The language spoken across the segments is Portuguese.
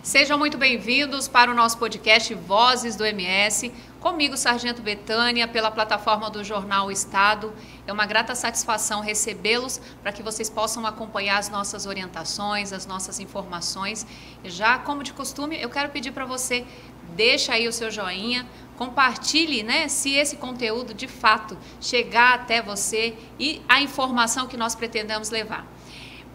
Sejam muito bem-vindos para o nosso podcast Vozes do MS, comigo, Sargento Betânia, pela plataforma do Jornal O Estado. É uma grata satisfação recebê-los para que vocês possam acompanhar as nossas orientações, as nossas informações. Já, como de costume, eu quero pedir para você, deixa aí o seu joinha, compartilhe, né, se esse conteúdo de fato chegar até você e a informação que nós pretendemos levar.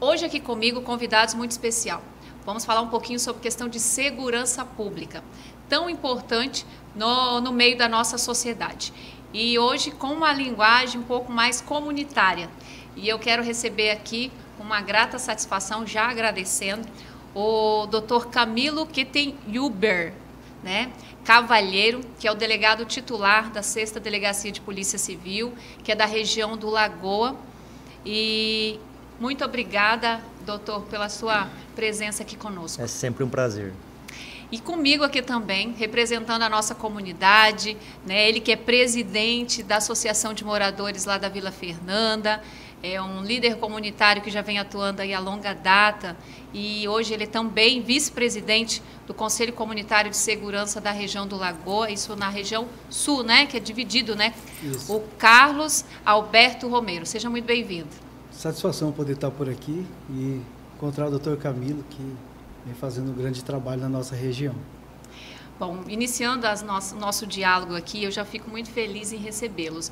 Hoje aqui comigo, convidados muito especial. Vamos falar um pouquinho sobre questão de segurança pública, tão importante no meio da nossa sociedade. E hoje com uma linguagem um pouco mais comunitária. E eu quero receber aqui com uma grata satisfação, já agradecendo, o Dr. Camilo Kettenhuber, né? Cavalheiro, que é o delegado titular da 6ª Delegacia de Polícia Civil, que é da região do Lagoa. E muito obrigada, doutor, pela sua presença aqui conosco. É sempre um prazer. E comigo aqui também, representando a nossa comunidade, né, ele que é presidente da Associação de Moradores lá da Vila Fernanda, é um líder comunitário que já vem atuando aí a longa data e hoje ele é também vice-presidente do Conselho Comunitário de Segurança da região do Lagoa, isso na região sul, né, que é dividido, né? Isso. O Carlos Alberto Romero. Seja muito bem-vindo. Satisfação poder estar por aqui e encontrar o Dr. Camilo, que vem fazendo um grande trabalho na nossa região. Bom, iniciando nosso diálogo aqui, eu já fico muito feliz em recebê-los.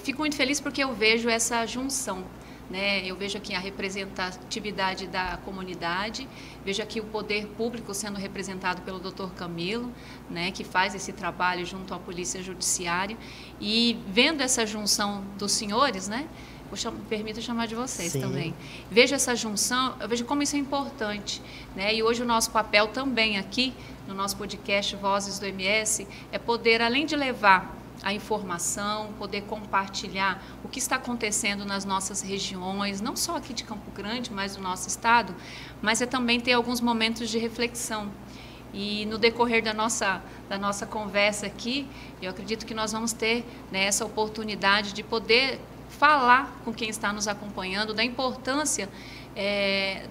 Fico muito feliz porque eu vejo essa junção, né? Eu vejo aqui a representatividade da comunidade, vejo aqui o poder público sendo representado pelo Dr. Camilo, né, que faz esse trabalho junto à Polícia Judiciária, e vendo essa junção dos senhores, né? Me permito chamar de vocês. Sim. Também. Vejo essa junção, eu vejo como isso é importante, né? E hoje o nosso papel também aqui, no nosso podcast Vozes do MS, é poder, além de levar a informação, poder compartilhar o que está acontecendo nas nossas regiões, não só aqui de Campo Grande, mas do nosso estado, mas é também ter alguns momentos de reflexão. E no decorrer da nossa conversa aqui, eu acredito que nós vamos ter, né, essa oportunidade de poder falar com quem está nos acompanhando da importância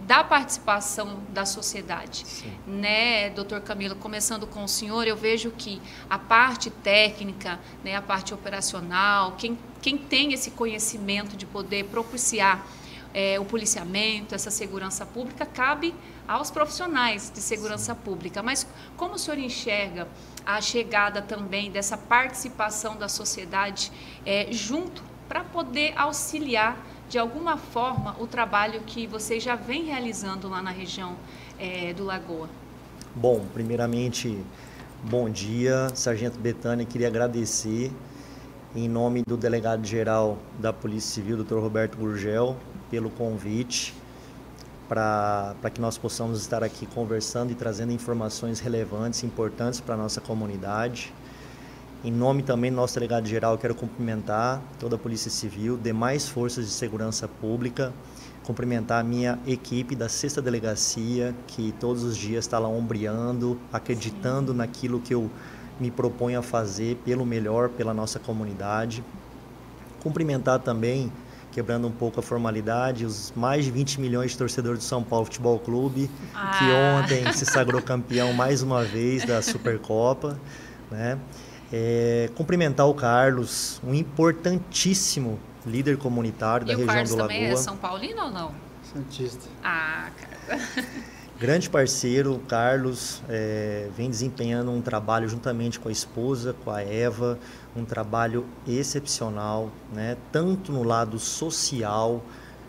da participação da sociedade. Sim. Né, doutor Camilo, começando com o senhor, eu vejo que a parte técnica, né, a parte operacional, quem tem esse conhecimento de poder propiciar o policiamento, essa segurança pública, cabe aos profissionais de segurança Sim. pública. Mas como o senhor enxerga a chegada também dessa participação da sociedade junto para poder auxiliar, de alguma forma, o trabalho que vocês já vêm realizando lá na região do Lagoa? Bom, primeiramente, bom dia, Sargento Betânia. Queria agradecer, em nome do delegado-geral da Polícia Civil, Dr. Roberto Gurgel, pelo convite para que nós possamos estar aqui conversando e trazendo informações relevantes e importantes para a nossa comunidade. Em nome também do nosso delegado-geral, quero cumprimentar toda a Polícia Civil, demais forças de segurança pública, cumprimentar a minha equipe da 6ª Delegacia, que todos os dias está lá ombreando, acreditando naquilo que eu me proponho a fazer pelo melhor, pela nossa comunidade. Cumprimentar também, quebrando um pouco a formalidade, os mais de 20 milhões de torcedores do São Paulo Futebol Clube, que ontem se sagrou campeão mais uma vez da Supercopa, né? Cumprimentar o Carlos, um importantíssimo líder comunitário da região do Lagoa. E o Carlos também é São Paulino ou não? Santista. Ah, cara. Grande parceiro, o Carlos vem desempenhando um trabalho juntamente com a esposa, com a Eva, um trabalho excepcional, né? Tanto no lado social,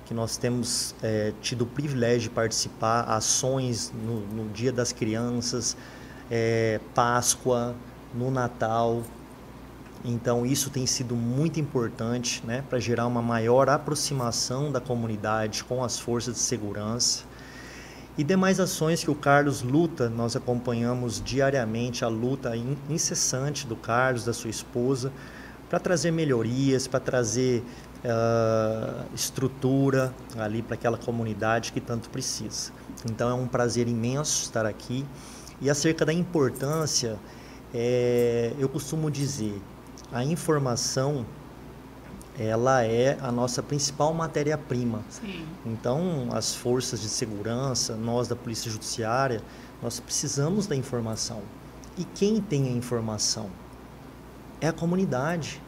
que nós temos tido o privilégio de participar, ações no Dia das Crianças, Páscoa, no Natal. Então isso tem sido muito importante, né, para gerar uma maior aproximação da comunidade com as forças de segurança. E demais ações que o Carlos luta, nós acompanhamos diariamente a luta incessante do Carlos, da sua esposa, para trazer melhorias, para trazer estrutura ali para aquela comunidade que tanto precisa. Então é um prazer imenso estar aqui. E acerca da importância, eu costumo dizer, a informação ela é a nossa principal matéria-prima. Sim. Então, as forças de segurança, nós da Polícia Judiciária, nós precisamos da informação. E quem tem a informação? É a comunidade,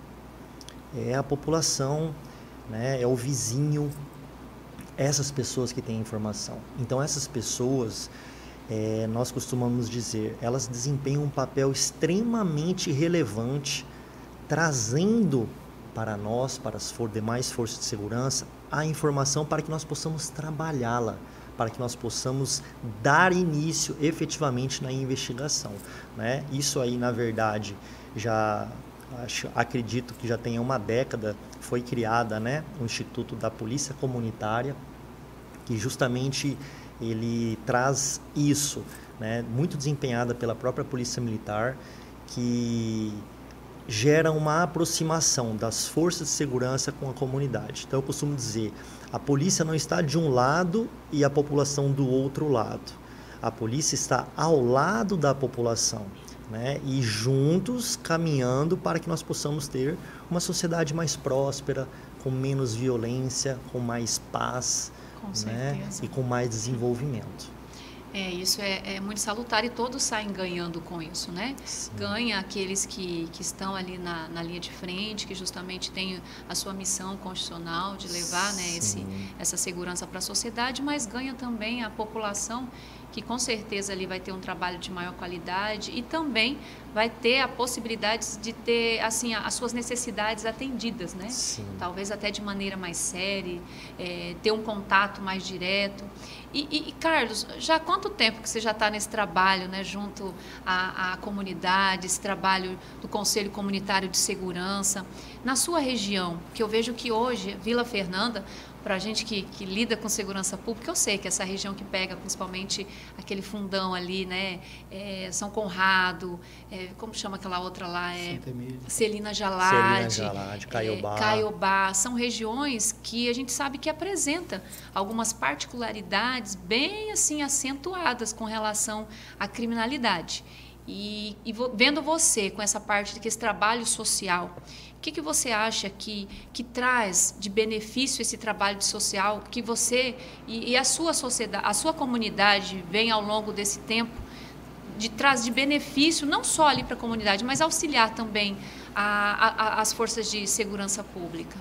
é a população, né? É o vizinho, essas pessoas que têm a informação. Então, essas pessoas, nós costumamos dizer, elas desempenham um papel extremamente relevante, trazendo para nós, para as demais forças de segurança, a informação para que nós possamos trabalhá-la, para que nós possamos dar início efetivamente na investigação, né? Isso aí, na verdade, acredito que já tem uma década, foi criada, né, o Instituto da Polícia Comunitária, que justamente ele traz isso, né, muito desempenhada pela própria Polícia Militar, que gera uma aproximação das forças de segurança com a comunidade. Então, eu costumo dizer, a polícia não está de um lado e a população do outro lado. A polícia está ao lado da população, né? E juntos caminhando para que nós possamos ter uma sociedade mais próspera, com menos violência, com mais paz, né? E com mais desenvolvimento. Isso é muito salutar e todos saem ganhando com isso, né? Sim. Ganha aqueles que estão ali na linha de frente, que justamente têm a sua missão constitucional de levar, né, essa segurança para a sociedade, mas ganha também a população, que com certeza ali vai ter um trabalho de maior qualidade e também vai ter a possibilidade de ter, assim, as suas necessidades atendidas, né? Sim. Talvez até de maneira mais séria, ter um contato mais direto. E Carlos, já há quanto tempo que você já está nesse trabalho, né, junto à comunidade, esse trabalho do Conselho Comunitário de Segurança, na sua região? Que eu vejo que hoje, Vila Fernanda, para a gente que lida com segurança pública, eu sei que essa região que pega principalmente aquele fundão ali, né, São Conrado, como chama aquela outra lá? Celina Jalade, Caiobá. São regiões que a gente sabe que apresenta algumas particularidades bem assim acentuadas com relação à criminalidade. E vendo você com essa parte desse trabalho social, o que você acha que traz de benefício esse trabalho social que você e a sua sociedade, a sua comunidade vem ao longo desse tempo traz de benefício não só ali para a comunidade, mas auxiliar também as forças de segurança pública?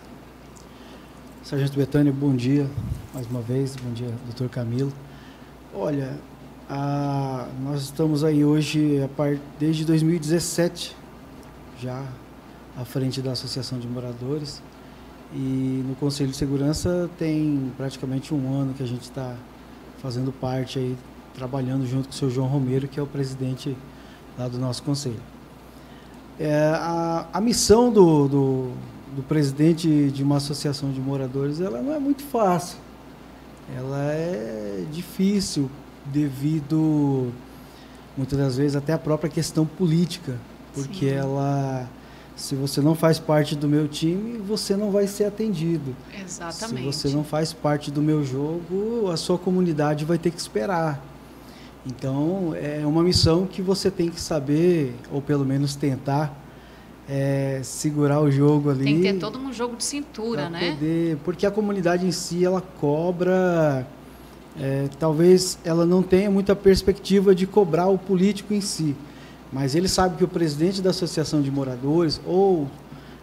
Sargento Betânia, bom dia mais uma vez, bom dia, doutor Camilo. Olha, nós estamos aí hoje, desde 2017, já à frente da Associação de Moradores, e no Conselho de Segurança tem praticamente um ano que a gente está fazendo parte aí, trabalhando junto com o seu João Romero, que é o presidente lá do nosso conselho. A missão do presidente de uma associação de moradores, ela não é muito fácil, ela é difícil devido, muitas das vezes, até a própria questão política, porque se você não faz parte do meu time, você não vai ser atendido. Exatamente. Se você não faz parte do meu jogo, a sua comunidade vai ter que esperar. Então, é uma missão que você tem que saber, ou pelo menos tentar, segurar o jogo ali. Tem que ter todo um jogo de cintura, né? Porque a comunidade em si, ela cobra... talvez ela não tenha muita perspectiva de cobrar o político em si, mas ele sabe que o presidente da associação de moradores, ou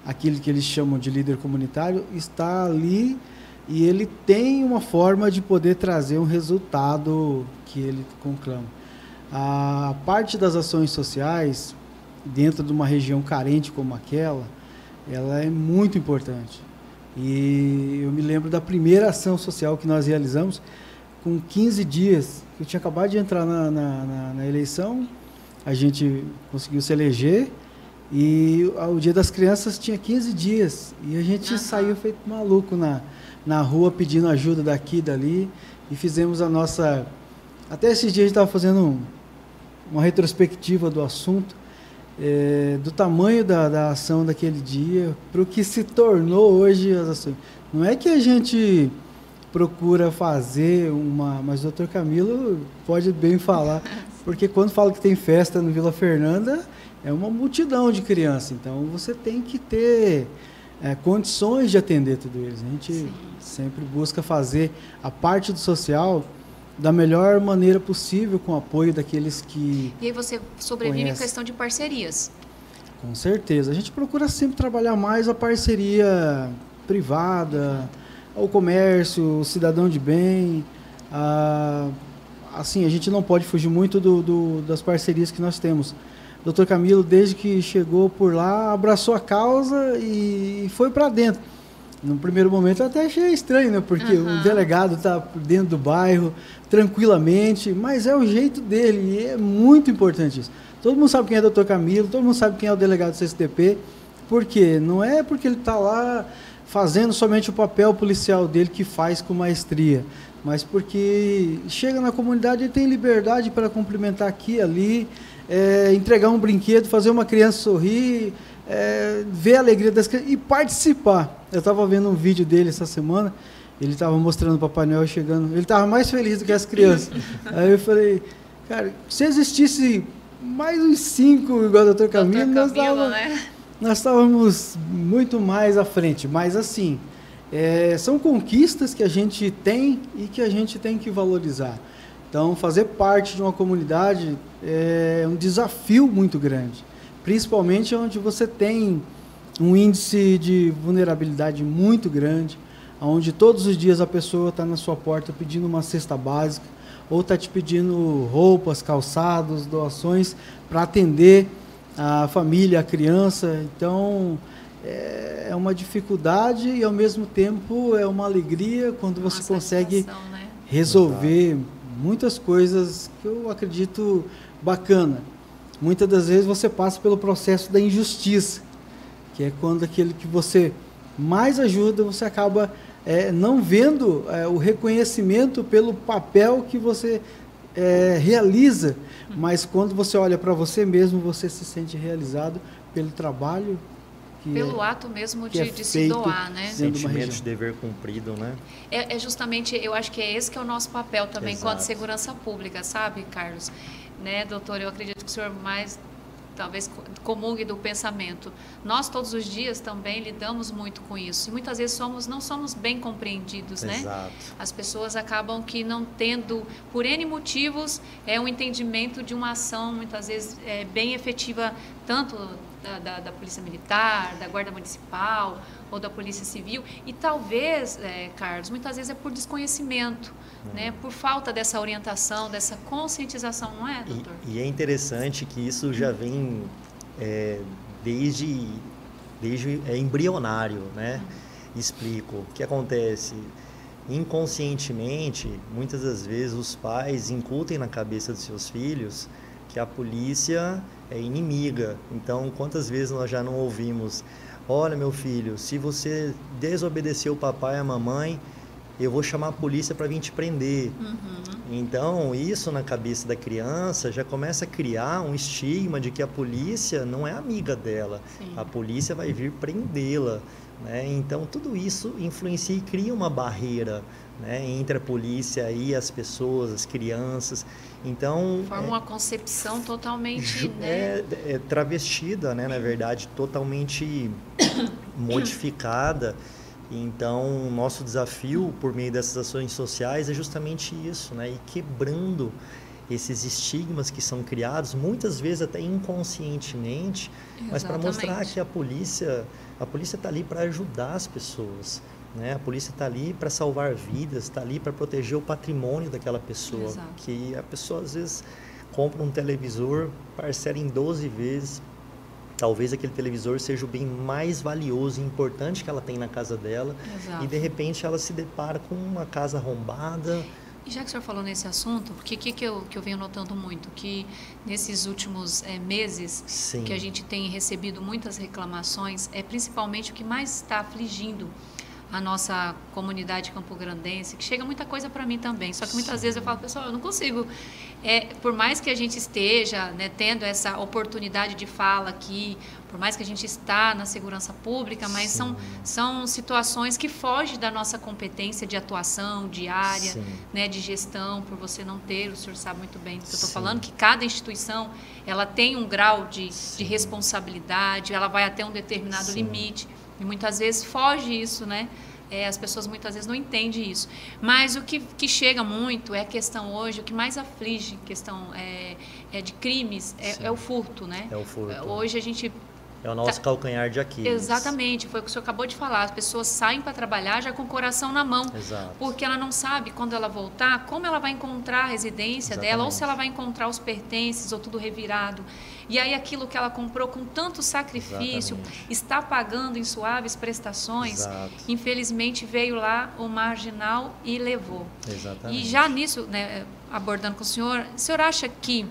aquele que eles chamam de líder comunitário, está ali e ele tem uma forma de poder trazer um resultado que ele conclama. A parte das ações sociais, dentro de uma região carente como aquela, ela é muito importante. E eu me lembro da primeira ação social que nós realizamos, com 15 dias, eu tinha acabado de entrar na eleição, a gente conseguiu se eleger, e o Dia das Crianças tinha 15 dias, e a gente saiu feito maluco na rua, pedindo ajuda daqui e dali, e fizemos a nossa... Até esses dias a gente estava fazendo uma retrospectiva do assunto, do tamanho da ação daquele dia, para o que se tornou hoje as ações. Não é que a gente procura fazer mas o doutor Camilo pode bem falar, porque quando fala que tem festa no Vila Fernanda, é uma multidão de crianças, então você tem que ter condições de atender tudo isso. A gente Sim. sempre busca fazer a parte do social da melhor maneira possível, com o apoio daqueles que E aí você sobrevive conhecem. em questão de parcerias. Com certeza. A gente procura sempre trabalhar mais a parceria privada, o comércio, o cidadão de bem. Assim, a gente não pode fugir muito das parcerias que nós temos. O Dr. Camilo, desde que chegou por lá, abraçou a causa e foi para dentro. No primeiro momento eu até achei estranho, né? Porque o delegado está dentro do bairro, tranquilamente, mas é o jeito dele e é muito importante isso. Todo mundo sabe quem é o Dr. Camilo, todo mundo sabe quem é o delegado do CSTP. Por quê? Não é porque ele está lá fazendo somente o papel policial dele que faz com maestria, mas porque chega na comunidade e tem liberdade para cumprimentar aqui e ali, entregar um brinquedo, fazer uma criança sorrir, ver a alegria das crianças e participar. Eu estava vendo um vídeo dele essa semana, ele estava mostrando o Papai Noel chegando, ele estava mais feliz do que as crianças. Aí eu falei, cara, se existisse mais uns 5 igual o Dr. Camilo, nós estávamos muito mais à frente. Mas assim, são conquistas que a gente tem e que a gente tem que valorizar. Então, fazer parte de uma comunidade é um desafio muito grande, principalmente onde você tem um índice de vulnerabilidade muito grande, onde todos os dias a pessoa está na sua porta pedindo uma cesta básica, ou está te pedindo roupas, calçados, doações para atender a família, a criança. Então, é uma dificuldade e, ao mesmo tempo, é uma alegria quando você consegue resolver muitas coisas que eu acredito bacana. Muitas das vezes você passa pelo processo da injustiça, que é quando aquele que você mais ajuda, você acaba não vendo o reconhecimento pelo papel que você realiza, mas quando você olha para você mesmo, você se sente realizado pelo trabalho pelo ato mesmo de se doar, né? Sentimento de dever cumprido, né? Justamente, eu acho que esse que é o nosso papel também, enquanto segurança pública, sabe, Carlos? Né, doutor, eu acredito que o senhor mais, talvez, comungue do pensamento. Nós, todos os dias, também lidamos muito com isso. E muitas vezes não somos bem compreendidos, né? Exato. As pessoas acabam que não tendo, por N motivos, um entendimento de uma ação, muitas vezes, bem efetiva, tanto da Polícia Militar, da Guarda Municipal ou da Polícia Civil. E talvez, Carlos, muitas vezes é por desconhecimento, né? Por falta dessa orientação, dessa conscientização, não é, doutor? E é interessante que isso já vem desde embrionário, né? Explico. O que acontece? Inconscientemente, muitas das vezes os pais incutem na cabeça dos seus filhos que a polícia é inimiga. Então, quantas vezes nós já não ouvimos: olha, meu filho, se você desobedecer o papai e a mamãe, eu vou chamar a polícia para vir te prender. Então, isso na cabeça da criança já começa a criar um estigma de que a polícia não é amiga dela. Sim. A polícia vai vir prendê-la, né? Então, tudo isso influencia e cria uma barreira, né, entre a polícia e as pessoas, as crianças. Então, forma uma concepção totalmente travestida, né, na verdade, totalmente modificada. Então, o nosso desafio por meio dessas ações sociais é justamente isso, né, ir quebrando esses estigmas que são criados, muitas vezes até inconscientemente, mas para mostrar que a polícia está ali para ajudar as pessoas, né? A polícia está ali para salvar vidas, está ali para proteger o patrimônio daquela pessoa. Exato. Que a pessoa às vezes compra um televisor, parcela em 12 vezes, talvez aquele televisor seja o bem mais valioso e importante que ela tem na casa dela. Exato. E de repente ela se depara com uma casa arrombada. E já que o senhor falou nesse assunto, porque que eu venho notando muito? Que nesses últimos meses, sim, que a gente tem recebido muitas reclamações, principalmente o que mais está afligindo a nossa comunidade campograndense, que chega muita coisa para mim também, só que muitas vezes eu falo, pessoal, eu não consigo, por mais que a gente esteja, né, tendo essa oportunidade de fala aqui, por mais que a gente está na segurança pública, mas são situações que fogem da nossa competência de atuação diária, né, de gestão, por você não ter, o senhor sabe muito bem do que eu estou falando, que cada instituição, ela tem um grau de responsabilidade, ela vai até um determinado limite. E muitas vezes foge isso, né? As pessoas muitas vezes não entendem isso. Mas o que chega muito é a questão hoje, o que mais aflige, questão de crimes, é o furto, né? É o furto. Hoje a gente... É o nosso calcanhar de Aquiles. Exatamente, foi o que o senhor acabou de falar. As pessoas saem para trabalhar já com o coração na mão. Exato. Porque ela não sabe, quando ela voltar, como ela vai encontrar a residência dela, ou se ela vai encontrar os pertences, ou tudo revirado. E aí aquilo que ela comprou com tanto sacrifício, está pagando em suaves prestações, infelizmente veio lá o marginal e levou. Exatamente. E já nisso, né, abordando com o senhor acha que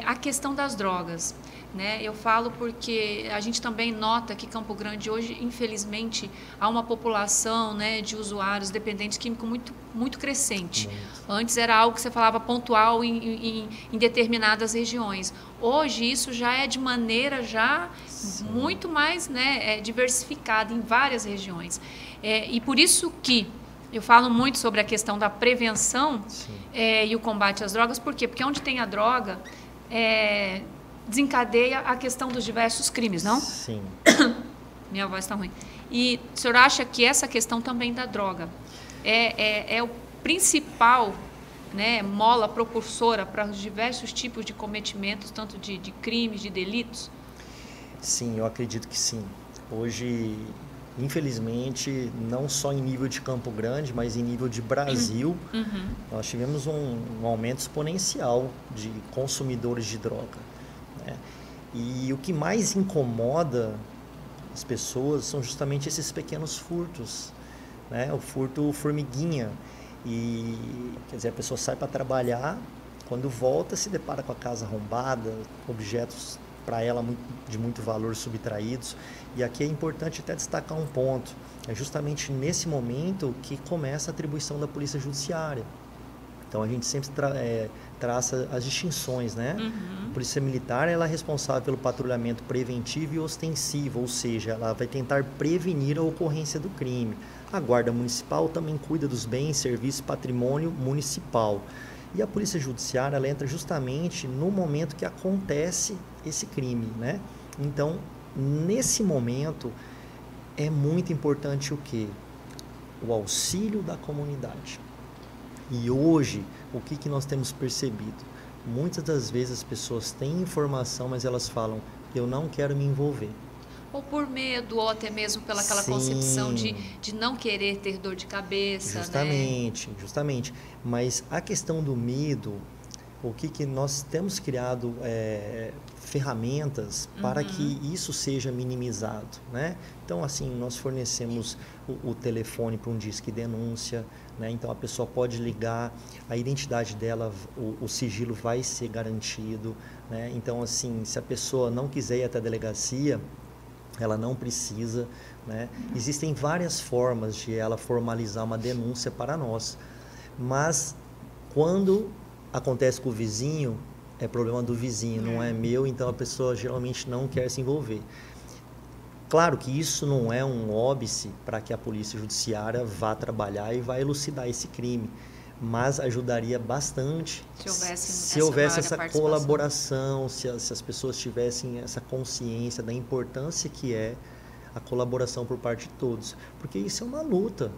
a questão das drogas... Né? Eu falo porque a gente também nota que Campo Grande hoje, infelizmente, há uma população, né, de usuários dependentes químicos muito crescente. Antes era algo que você falava pontual em determinadas regiões. Hoje isso já é de maneira muito mais, né, diversificada em várias regiões. E por isso que eu falo muito sobre a questão da prevenção e o combate às drogas. Por quê? Porque onde tem a droga... desencadeia a questão dos diversos crimes, não? Sim. Minha voz está ruim. E o senhor acha que essa questão também da droga é o principal, né, mola propulsora para os diversos tipos de cometimentos, tanto de crimes, de delitos? Sim, eu acredito que sim. Hoje, infelizmente, não só em nível de Campo Grande, mas em nível de Brasil, nós tivemos um aumento exponencial de consumidores de droga. E o que mais incomoda as pessoas são justamente esses pequenos furtos, né? O furto formiguinha. E, quer dizer, a pessoa sai para trabalhar, quando volta se depara com a casa arrombada, objetos para ela de muito valor subtraídos. E aqui é importante até destacar um ponto, é justamente nesse momento que começa a atribuição da Polícia Judiciária. Então a gente sempre traça as distinções, né? A Polícia Militar, ela é responsável pelo patrulhamento preventivo e ostensivo, ou seja, ela vai tentar prevenir a ocorrência do crime. A Guarda Municipal também cuida dos bens, serviços, patrimônio municipal. E a Polícia Judiciária, ela entra justamente no momento que acontece esse crime, né? Então, nesse momento, é muito importante o quê? O auxílio da comunidade. E hoje, o que nós temos percebido? Muitas das vezes as pessoas têm informação, mas elas falam, eu não quero me envolver. Ou por medo, ou até mesmo pela aquela concepção de não querer ter dor de cabeça. Justamente, né? Justamente. Mas a questão do medo, o que nós temos criado ferramentas para que isso seja minimizado, né? Então, assim, nós fornecemos o telefone para um disque denúncia, né? Então, a pessoa pode ligar, a identidade dela, o sigilo vai ser garantido, né? Então, assim, se a pessoa não quiser ir até a delegacia, ela não precisa, né? Existem várias formas de ela formalizar uma denúncia para nós, mas quando acontece com o vizinho, é problema do vizinho, não é meu, então a pessoa geralmente não quer se envolver. Claro que isso não é um óbice para que a Polícia Judiciária vá trabalhar e vá elucidar esse crime, mas ajudaria bastante se houvesse essa colaboração, se as pessoas tivessem essa consciência da importância que é a colaboração por parte de todos, porque isso é uma luta.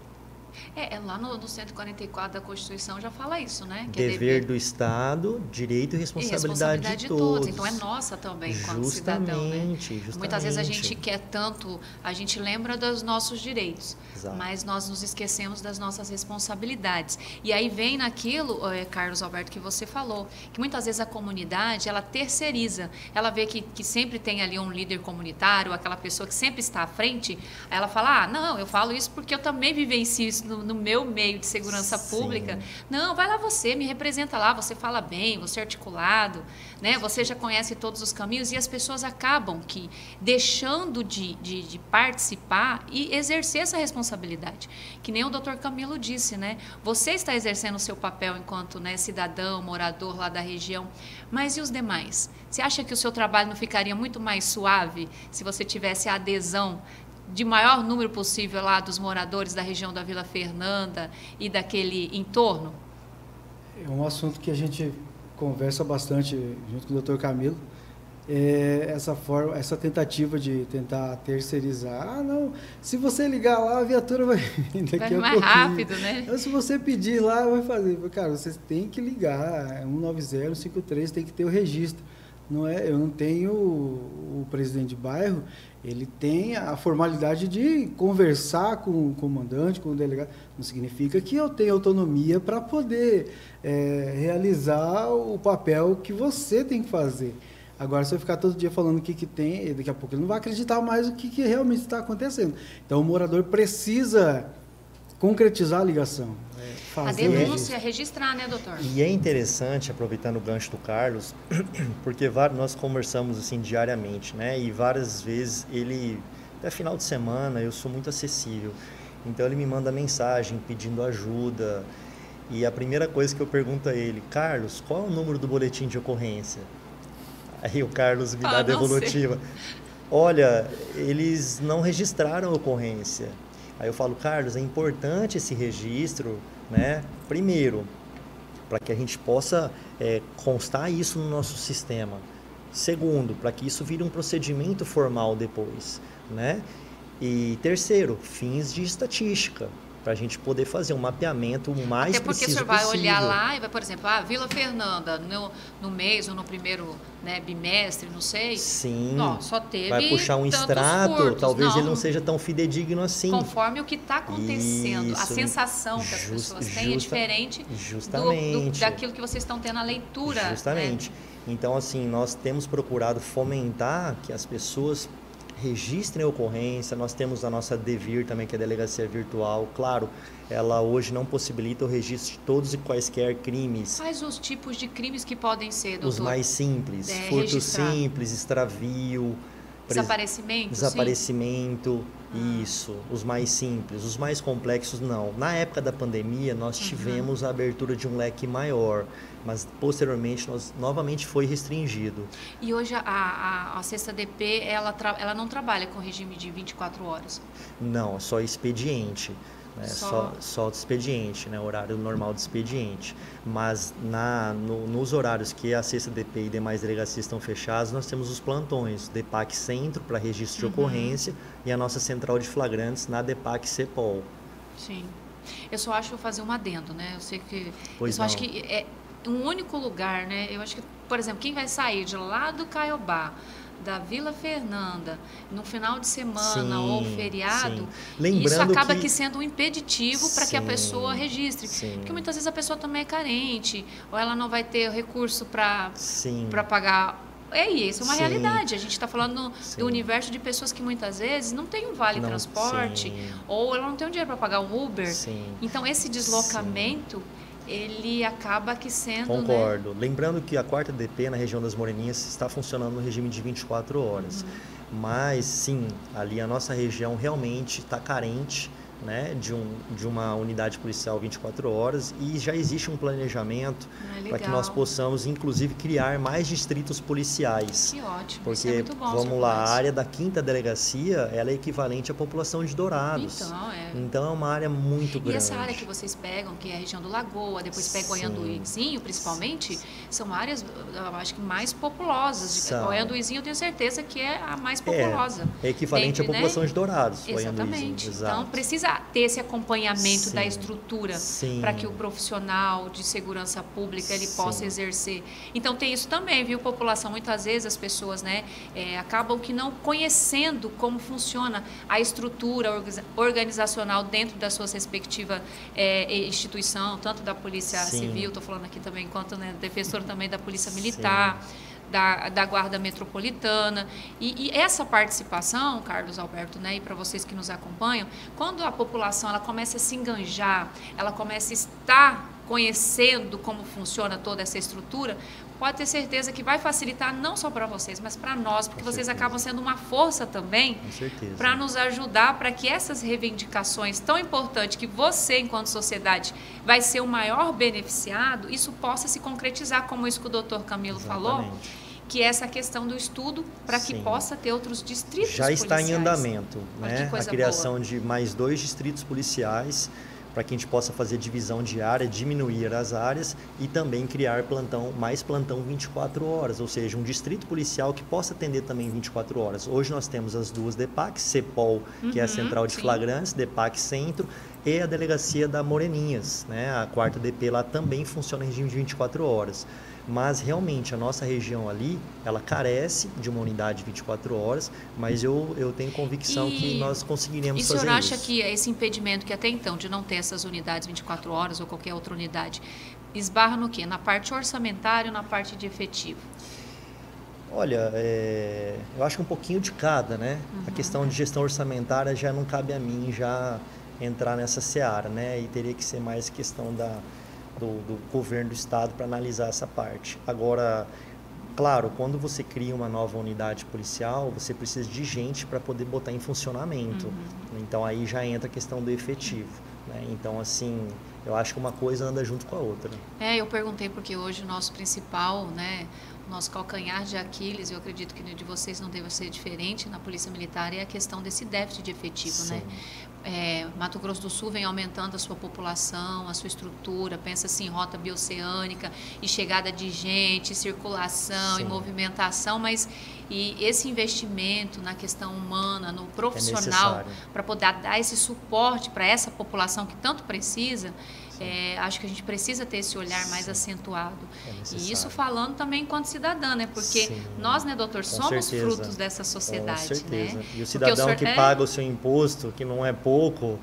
Lá no 144 da Constituição já fala isso, né? Que dever do Estado, direito e responsabilidade de todos. Então é nossa também, enquanto cidadão, né? Justamente. Muitas vezes a gente quer tanto, a gente lembra dos nossos direitos, mas nós nos esquecemos das nossas responsabilidades. E aí vem naquilo, Carlos Alberto, que você falou, que muitas vezes a comunidade, ela terceiriza, ela vê que sempre tem ali um líder comunitário, aquela pessoa que sempre está à frente, aí ela fala, não, eu falo isso porque eu também vivencio isso no meu meio de segurança pública. Não, vai lá você, me representa lá, você fala bem, você é articulado, né? Você já conhece todos os caminhos, e as pessoas acabam que deixando de participar e exercer essa responsabilidade. Que nem o Dr. Camilo disse, né? Você está exercendo o seu papel enquanto, né, cidadão, morador lá da região, mas e os demais? Você acha que o seu trabalho não ficaria muito mais suave se você tivesse a adesão de maior número possível lá dos moradores da região da Vila Fernanda e daquele entorno? É um assunto que a gente conversa bastante junto com o Dr. Camilo, essa tentativa de tentar terceirizar. Ah, não, se você ligar lá, a viatura vai vir daqui a mais pouquinho. rápido, né? Então, se você pedir lá, vai fazer. Cara, você tem que ligar, 190, 153, tem que ter o registro. Não é, eu não tenho o presidente de bairro, ele tem a formalidade de conversar com o comandante, com o delegado. Não significa que eu tenho autonomia para poder realizar o papel que você tem que fazer. Agora, se eu ficar todo dia falando o que tem, daqui a pouco ele não vai acreditar mais o que realmente está acontecendo. Então, o morador precisa concretizar a ligação. A denúncia, registrar, né, doutor? E é interessante, aproveitando o gancho do Carlos, porque nós conversamos assim diariamente, né? E várias vezes até final de semana, eu sou muito acessível. Então ele me manda mensagem pedindo ajuda. E a primeira coisa que eu pergunto a ele: Carlos, qual é o número do boletim de ocorrência? Aí o Carlos me dá a devolutiva. Olha, eles não registraram a ocorrência. Aí eu falo: Carlos, é importante esse registro, né? Primeiro, para que a gente possa constar isso no nosso sistema. Segundo, para que isso vire um procedimento formal depois, né? E terceiro, fins de estatística, para a gente poder fazer um mapeamento o mais preciso possível. Até porque o senhor vai olhar lá e vai, por exemplo, Vila Fernanda, no mês ou no primeiro, né, bimestre, não sei. Sim, só teve vai puxar um extrato, furtos. Talvez ele não seja tão fidedigno assim. Conforme o que está acontecendo, a sensação que as pessoas têm é diferente daquilo que vocês estão tendo na leitura. Justamente. Né? Então, assim, nós temos procurado fomentar que as pessoas registrem a ocorrência. Nós temos a nossa DEVIR também, que é a Delegacia Virtual. Claro, ela hoje não possibilita o registro de todos e quaisquer crimes. Quais os tipos de crimes que podem ser, doutor? Os mais simples, furto simples, extravio, desaparecimento, isso, os mais simples. Os mais complexos, não. Na época da pandemia, nós tivemos a abertura de um leque maior, mas posteriormente novamente foi restringido. E hoje a Sexta DP, ela não trabalha com regime de 24 horas? Não, só expediente. Né? Só expediente, né? Horário normal de expediente. Mas nos horários que a Sexta DP e demais delegacias estão fechadas, nós temos os plantões, DEPAC Centro para registro de ocorrência e a nossa central de flagrantes na DEPAC CEPOL. Sim. Eu só acho que vou fazer um adendo, né? Eu sei que... acho que é um único lugar, né? Eu acho que, por exemplo, quem vai sair de lá do Caiobá, da Vila Fernanda, no final de semana ou feriado, isso acaba que sendo um impeditivo para que a pessoa registre. Porque muitas vezes a pessoa também é carente, ou ela não vai ter recurso para pagar. Isso é uma realidade. A gente está falando do universo de pessoas que muitas vezes não tem um vale-transporte, ou ela não tem um dinheiro para pagar um Uber. Então, esse deslocamento... ele acaba que sendo... Concordo. Né? Lembrando que a 4ª DP na região das Moreninhas está funcionando no regime de 24 horas. Mas, sim, ali a nossa região realmente está carente, né, de uma unidade policial 24 horas e já existe um planejamento para que nós possamos, inclusive, criar mais distritos policiais. Que ótimo, porque, isso é muito bom. Vamos lá, a área da 5ª Delegacia, ela é equivalente à população de Dourados. Então é uma área muito grande. E essa área que vocês pegam, que é a região do Lagoa, depois pega o Anhanduizinho, principalmente, são áreas, eu acho que mais populosas. O Anhanduizinho eu tenho certeza que é a mais populosa. É equivalente à população de Dourados. Exatamente. Então precisa ter esse acompanhamento da estrutura para que o profissional de segurança pública ele possa exercer. Então tem isso também, viu, população? Muitas vezes as pessoas, né, acabam que não conhecendo como funciona a estrutura organizacional dentro da sua respectiva instituição, tanto da Polícia Civil, estou falando aqui também enquanto defensor também da Polícia Militar, da Guarda Metropolitana. E essa participação, Carlos Alberto, né, e para vocês que nos acompanham, quando a população ela começa a se enganjar, ela começa a estar conhecendo como funciona toda essa estrutura, pode ter certeza que vai facilitar não só para vocês, mas para nós, porque vocês acabam sendo uma força também para nos ajudar para que essas reivindicações tão importantes que você, enquanto sociedade, vai ser o maior beneficiado, isso possa se concretizar, como isso que o doutor Camilo falou, que é essa questão do estudo para que possa ter outros distritos policiais. Já está em andamento, né? A criação de mais 2 distritos policiais. para que a gente possa fazer divisão diária, diminuir as áreas e também criar mais plantão 24 horas, ou seja, um distrito policial que possa atender também 24 horas. Hoje nós temos as duas DEPACs, CEPOL, que é a Central de Flagrantes, DEPAC Centro, e a Delegacia da Moreninhas, né? A 4ª DP lá também funciona em regime de 24 horas. Mas realmente a nossa região ali, ela carece de uma unidade 24 horas, mas eu tenho convicção que nós conseguiremos fazer isso. E o senhor acha que esse impedimento que até então de não ter essas unidades 24 horas ou qualquer outra unidade, esbarra no quê? Na parte orçamentária ou na parte de efetivo? Olha, eu acho que um pouquinho de cada, né? A questão de gestão orçamentária já não cabe a mim já entrar nessa seara, né? E teria que ser mais questão do governo do estado para analisar essa parte. Agora, claro, quando você cria uma nova unidade policial, você precisa de gente para poder botar em funcionamento. Então aí já entra a questão do efetivo, né? Então assim, eu acho que uma coisa anda junto com a outra. Eu perguntei porque hoje o nosso principal, né, o nosso calcanhar de Aquiles, eu acredito que de vocês não deva ser diferente na Polícia Militar, é a questão desse déficit de efetivo, Sim. né? Mato Grosso do Sul vem aumentando a sua população, a sua estrutura, pensa assim em rota bioceânica e chegada de gente, circulação Sim. e movimentação, mas esse investimento na questão humana, no profissional, para poder dar esse suporte para essa população que tanto precisa, acho que a gente precisa ter esse olhar mais acentuado. E isso falando também enquanto cidadã, né? Porque nós, né, doutor, somos frutos dessa sociedade. Com certeza. Né? E o cidadão que paga o seu imposto, que não é pouco,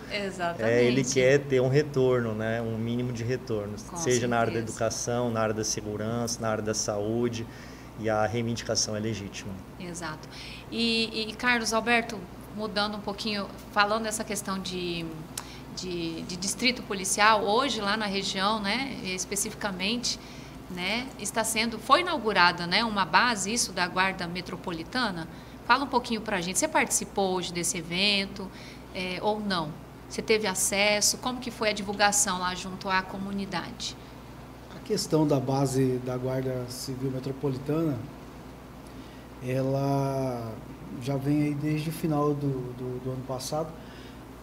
ele quer ter um retorno, né? Um mínimo de retorno. Seja na área da educação, na área da segurança, na área da saúde, e a reivindicação é legítima. Exato. E Carlos Alberto, mudando um pouquinho, falando dessa questão de distrito policial, hoje lá na região, né, especificamente, né, foi inaugurada, né, uma base, isso, da Guarda Metropolitana. Fala um pouquinho para a gente. Você participou hoje desse evento ou não? Você teve acesso? Como que foi a divulgação lá junto à comunidade? A questão da base da Guarda Civil Metropolitana, ela já vem aí desde o final do ano passado.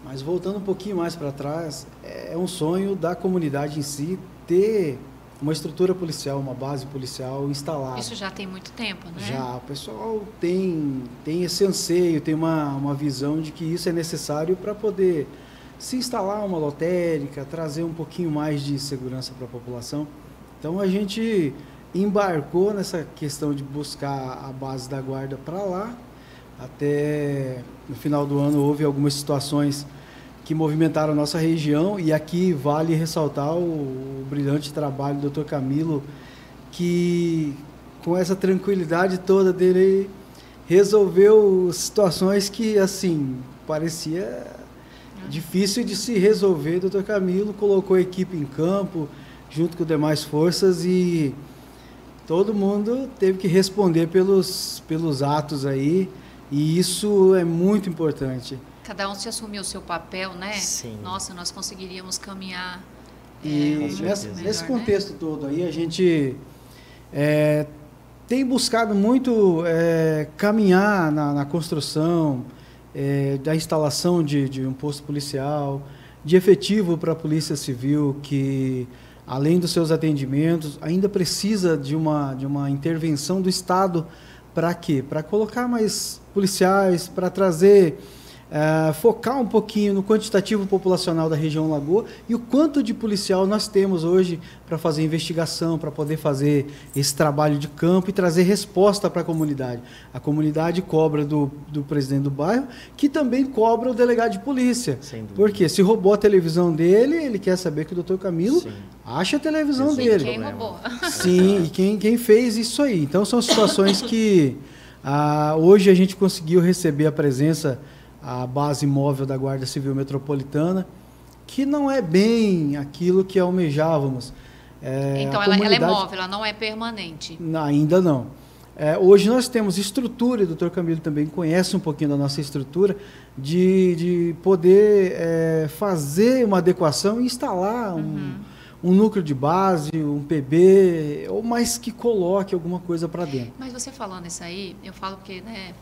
Mas voltando um pouquinho mais para trás, é um sonho da comunidade em si ter uma estrutura policial, uma base policial instalada. Isso já tem muito tempo, né? Já, o pessoal tem esse anseio, tem uma visão de que isso é necessário para poder se instalar uma lotérica, trazer um pouquinho mais de segurança para a população. Então a gente embarcou nessa questão de buscar a base da guarda para lá. Até no final do ano houve algumas situações que movimentaram a nossa região, e aqui vale ressaltar o brilhante trabalho do Dr. Camilo, que com essa tranquilidade toda dele resolveu situações que assim parecia difícil de se resolver. O Dr. Camilo colocou a equipe em campo junto com demais forças e todo mundo teve que responder pelos atos aí. E isso é muito importante. Cada um se assumiu o seu papel, né? Sim. Nossa, nós conseguiríamos caminhar. E nesse contexto todo aí, a gente tem buscado muito caminhar na construção da instalação de um posto policial, de efetivo para a Polícia Civil, que além dos seus atendimentos, ainda precisa de uma intervenção do Estado. Para quê? Para colocar mais policiais, para trazer, focar um pouquinho no quantitativo populacional da região Lagoa e o quanto de policial nós temos hoje para fazer investigação, para poder fazer esse trabalho de campo e trazer resposta para a comunidade. A comunidade cobra do presidente do bairro, que também cobra o delegado de polícia. Porque se roubou a televisão dele, ele quer saber que o doutor Camilo acha a televisão dele. Quem roubou. Sim, e quem fez isso aí. Então são situações que hoje a gente conseguiu receber a presença, a base móvel da Guarda Civil Metropolitana, que não é bem aquilo que almejávamos. Então ela é móvel, ela não é permanente? Ainda não. Hoje nós temos estrutura, e o doutor Camilo também conhece um pouquinho da nossa estrutura, de poder fazer uma adequação e instalar um núcleo de base, um PB, ou mais que coloque alguma coisa para dentro. Mas você falando isso aí, eu falo porque, né,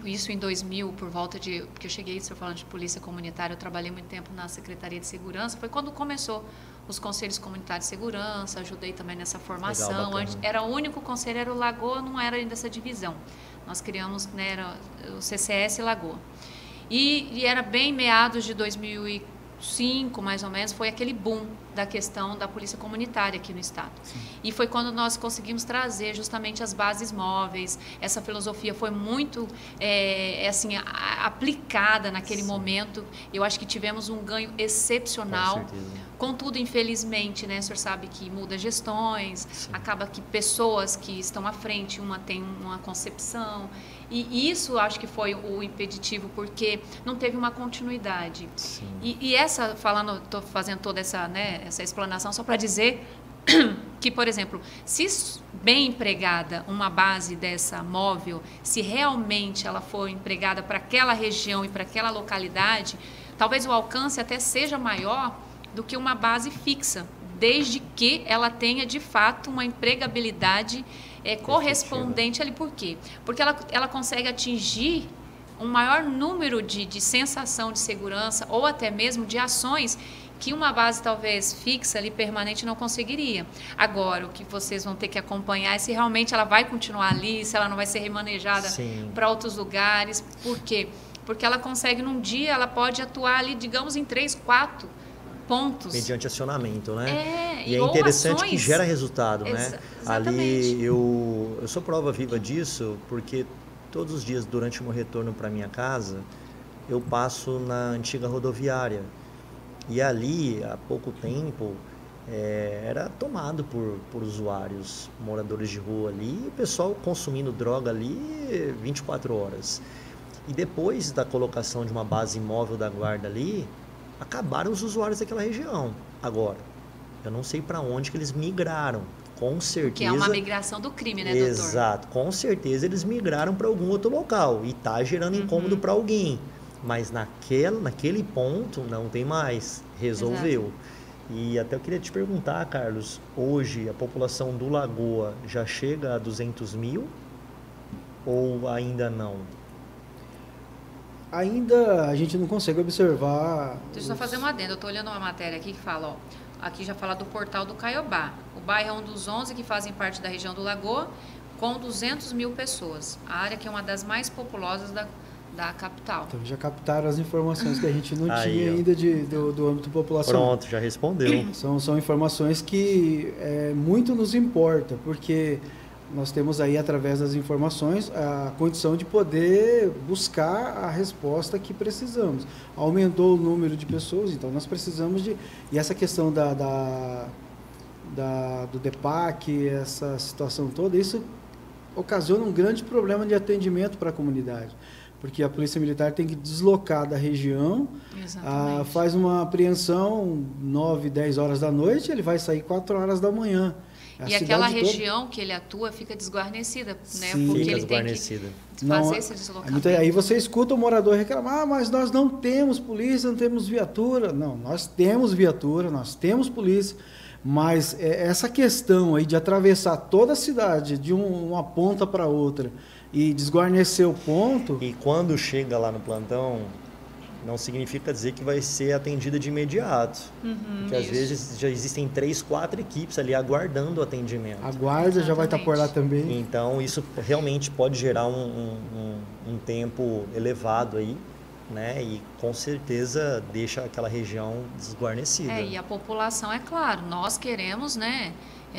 isso em 2000, por volta de... Porque eu cheguei, você falando de polícia comunitária, eu trabalhei muito tempo na Secretaria de Segurança, foi quando começou os conselhos comunitários de segurança, ajudei também nessa formação. Legal, Antes, era o único conselho, era o Lagoa, não era ainda essa divisão. Nós criamos, né, era o CCS Lagoa. E era bem meados de 2005, mais ou menos, foi aquele boom da questão da polícia comunitária aqui no estado. Sim. E foi quando nós conseguimos trazer justamente as bases móveis. Essa filosofia foi muito assim, aplicada naquele Sim. momento. Eu acho que tivemos um ganho excepcional. Com certeza. Contudo, infelizmente, né, o senhor sabe que muda gestões, Sim. acaba que pessoas que estão à frente, uma tem uma concepção, e isso acho que foi o impeditivo, porque não teve uma continuidade. E essa, falando, estou fazendo toda essa, né, essa explanação só para dizer que, por exemplo, se bem empregada uma base dessa móvel, se realmente ela for empregada para aquela região e para aquela localidade, talvez o alcance até seja maior do que uma base fixa, desde que ela tenha, de fato, uma empregabilidade correspondente ali. Por quê? Porque ela consegue atingir um maior número de sensação de segurança ou até mesmo de ações que uma base talvez fixa ali, permanente, não conseguiria. Agora, o que vocês vão ter que acompanhar é se realmente ela vai continuar ali, se ela não vai ser remanejada para outros lugares. Por quê? Porque ela consegue, num dia, ela pode atuar ali, digamos, em 3, 4 pontos. Mediante acionamento, né? E é interessante ações, que gera resultado, né? Exatamente. Ali eu sou prova viva disso, porque todos os dias durante o meu retorno para minha casa, eu passo na antiga rodoviária. E ali, há pouco tempo, era tomado por usuários, moradores de rua ali, e o pessoal consumindo droga ali 24 horas. E depois da colocação de uma base móvel da guarda ali, acabaram os usuários daquela região. Agora, eu não sei para onde que eles migraram. Com certeza... Que é uma migração do crime, né, doutor? Exato. Com certeza eles migraram para algum outro local e está gerando incômodo para alguém. Mas naquele ponto não tem mais. Resolveu. Exato. E até eu queria te perguntar, Carlos, hoje a população do Lagoa já chega a 200 mil ou ainda não? Ainda a gente não consegue observar... Deixa eu só fazer uma adenda. Eu estou olhando uma matéria aqui que fala, ó, aqui já fala do portal do Caiobá. O bairro é um dos 11 que fazem parte da região do Lagoa, com 200 mil pessoas. A área que é uma das mais populosas da capital. Então já captaram as informações que a gente não tinha ainda do âmbito populacional. Pronto, já respondeu. São informações que muito nos importa, porque nós temos aí, através das informações, a condição de poder buscar a resposta que precisamos. Aumentou o número de pessoas, então nós precisamos de... E essa questão do DEPAC, essa situação toda, isso ocasiona um grande problema de atendimento para a comunidade. Porque a Polícia Militar tem que deslocar da região, faz uma apreensão 9, 10 horas da noite, ele vai sair 4 horas da manhã. E aquela região que ele atua fica desguarnecida, né? Sim, porque fica ele desguarnecida. Tem que fazer esse deslocamento. Aí você escuta o morador reclamar, mas nós não temos polícia, não temos viatura. Não, nós temos viatura, nós temos polícia, mas essa questão aí de atravessar toda a cidade de uma ponta para outra e desguarnecer o ponto... E quando chega lá no plantão... não significa dizer que vai ser atendida de imediato. Porque às vezes já existem 3, 4 equipes ali aguardando o atendimento. A guarda já vai estar por lá também. Então isso realmente pode gerar um tempo elevado aí, né? E com certeza deixa aquela região desguarnecida. E a população, é claro, nós queremos, né?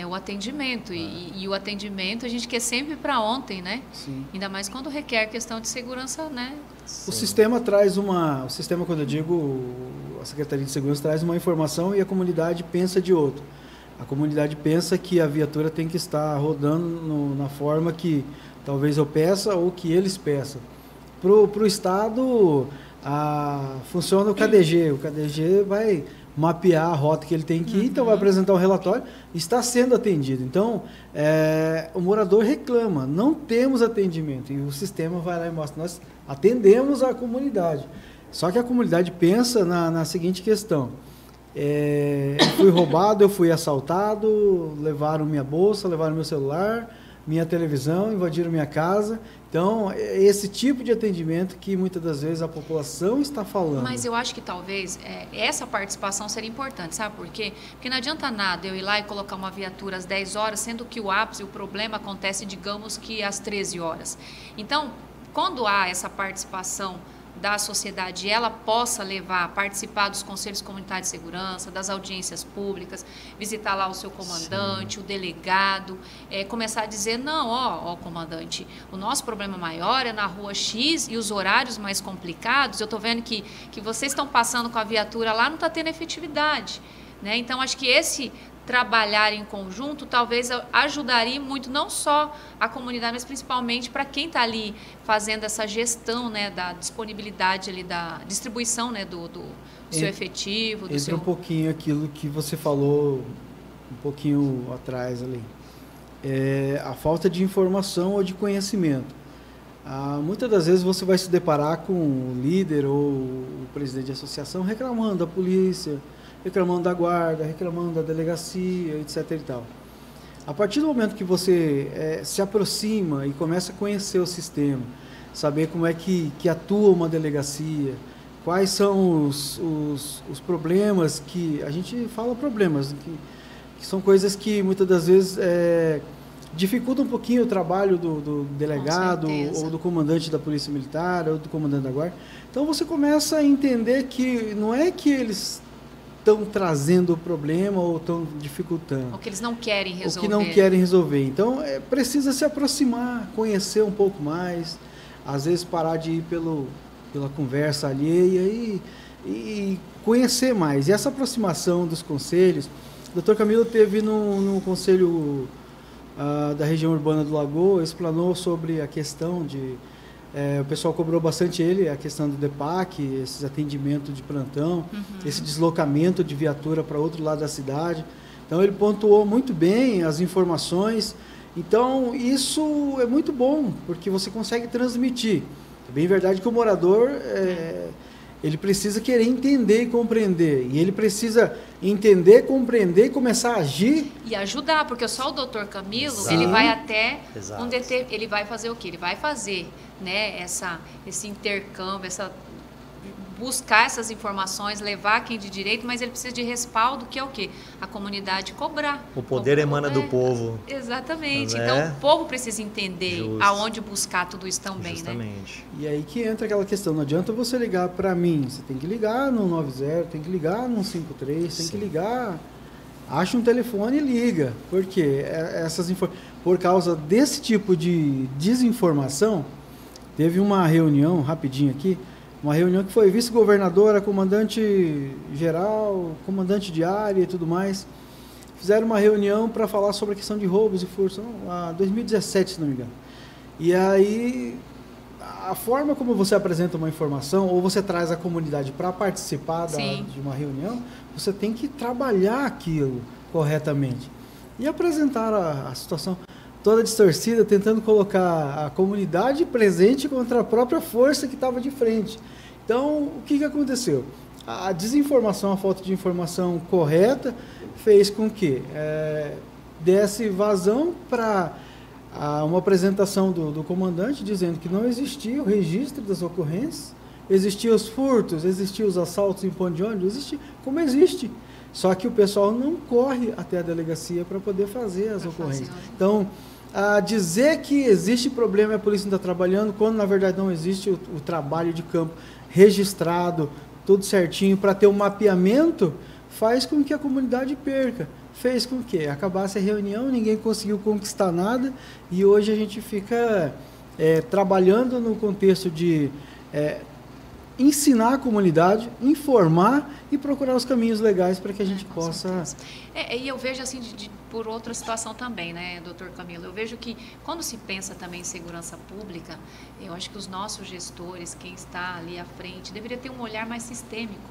O atendimento. E o atendimento a gente quer sempre para ontem, né? Sim. Ainda mais quando requer questão de segurança, né? Sim. O sistema traz o sistema, quando eu digo, a Secretaria de Segurança traz uma informação e a comunidade pensa de outra. A comunidade pensa que a viatura tem que estar rodando na forma que talvez eu peça ou que eles peçam. Para o Estado, funciona o KDG. O KDG vai mapear a rota que ele tem que ir, então vai apresentar um relatório, está sendo atendido. Então, o morador reclama, não temos atendimento, e o sistema vai lá e mostra, nós atendemos a comunidade. Só que a comunidade pensa na seguinte questão, eu fui roubado, eu fui assaltado, levaram minha bolsa, levaram meu celular, minha televisão, invadiram minha casa. Então, Então, é esse tipo de atendimento que muitas das vezes a população está falando. Mas eu acho que talvez essa participação seria importante, sabe por quê? Porque não adianta nada eu ir lá e colocar uma viatura às 10 horas, sendo que o ápice, o problema acontece, digamos que às 13 horas. Então, quando há essa participação da sociedade, ela possa levar, participar dos conselhos comunitários de segurança, das audiências públicas, visitar lá o seu comandante, sim, o delegado, começar a dizer, não, ó comandante, o nosso problema maior é na rua X e os horários mais complicados, eu estou vendo que vocês estão passando com a viatura lá, não está tendo efetividade, né? Então, acho que esse trabalhar em conjunto talvez ajudaria muito, não só a comunidade, mas principalmente para quem está ali fazendo essa gestão, né, da disponibilidade ali, da distribuição, né, do seu efetivo. Entra um pouquinho aquilo que você falou um pouquinho atrás ali. A falta de informação ou de conhecimento. Muitas das vezes você vai se deparar com o líder ou o presidente de associação reclamando da polícia, reclamando da guarda, reclamando da delegacia, etc. e tal. A partir do momento que você se aproxima e começa a conhecer o sistema, saber como é que atua uma delegacia, quais são os problemas que... A gente fala problemas, que são coisas que muitas das vezes dificultam um pouquinho o trabalho do delegado ou do comandante da polícia militar ou do comandante da guarda. Então você começa a entender que não é que eles estão trazendo o problema ou estão dificultando. O que eles não querem resolver. O que não querem resolver. Então, precisa se aproximar, conhecer um pouco mais, às vezes parar de ir pela conversa alheia e conhecer mais. E essa aproximação dos conselhos, o Dr. Camilo teve no conselho da região urbana do Lagoa, explanou sobre a questão de... o pessoal cobrou bastante a questão do DEPAC, esses atendimentos de plantão, esse deslocamento de viatura para outro lado da cidade. Então, ele pontuou muito bem as informações. Então, isso é muito bom, porque você consegue transmitir. É bem verdade que o morador, ele precisa querer entender e compreender. E ele precisa entender, compreender e começar a agir. E ajudar, porque só o Dr. Camilo, Exato. Ele vai até... Exato. Ele vai fazer o quê? Ele vai fazer, né, esse intercâmbio, buscar essas informações, levar quem de direito, mas ele precisa de respaldo, que é o quê? A comunidade cobrar. O poder emana do povo. Exatamente. Né? Então, o povo precisa entender Justo. Aonde buscar tudo isso também, Justamente. né? E aí que entra aquela questão, não adianta você ligar para mim, você tem que ligar no 90, tem que ligar no 53, tem que ligar, acha um telefone e liga. Por quê? Por causa desse tipo de desinformação, teve uma reunião, rapidinho aqui, uma reunião que foi vice-governadora, comandante geral, comandante de área e tudo mais. Fizeram uma reunião para falar sobre a questão de roubos e furtos, 2017, se não me engano. E aí, a forma como você apresenta uma informação, ou você traz a comunidade para participar de uma reunião, você tem que trabalhar aquilo corretamente. E apresentar a situação toda distorcida, tentando colocar a comunidade presente contra a própria força que estava de frente. Então, o que aconteceu? A desinformação, a falta de informação correta, fez com que desse vazão para uma apresentação do comandante, dizendo que não existia o registro das ocorrências, existiam os furtos, existiam os assaltos em ponto de ônibus, existe, como existe. Só que o pessoal não corre até a delegacia para poder fazer as ocorrências. Então, dizer que existe problema e a polícia não está trabalhando, quando na verdade não existe o trabalho de campo registrado, tudo certinho, para ter um mapeamento, faz com que a comunidade perca. Fez com que acabasse a reunião, ninguém conseguiu conquistar nada, e hoje a gente fica trabalhando no contexto de ensinar a comunidade, informar e procurar os caminhos legais para que a gente possa... E eu vejo assim, por outra situação também, né, doutor Camilo? Eu vejo que quando se pensa também em segurança pública, eu acho que os nossos gestores, quem está ali à frente, deveria ter um olhar mais sistêmico.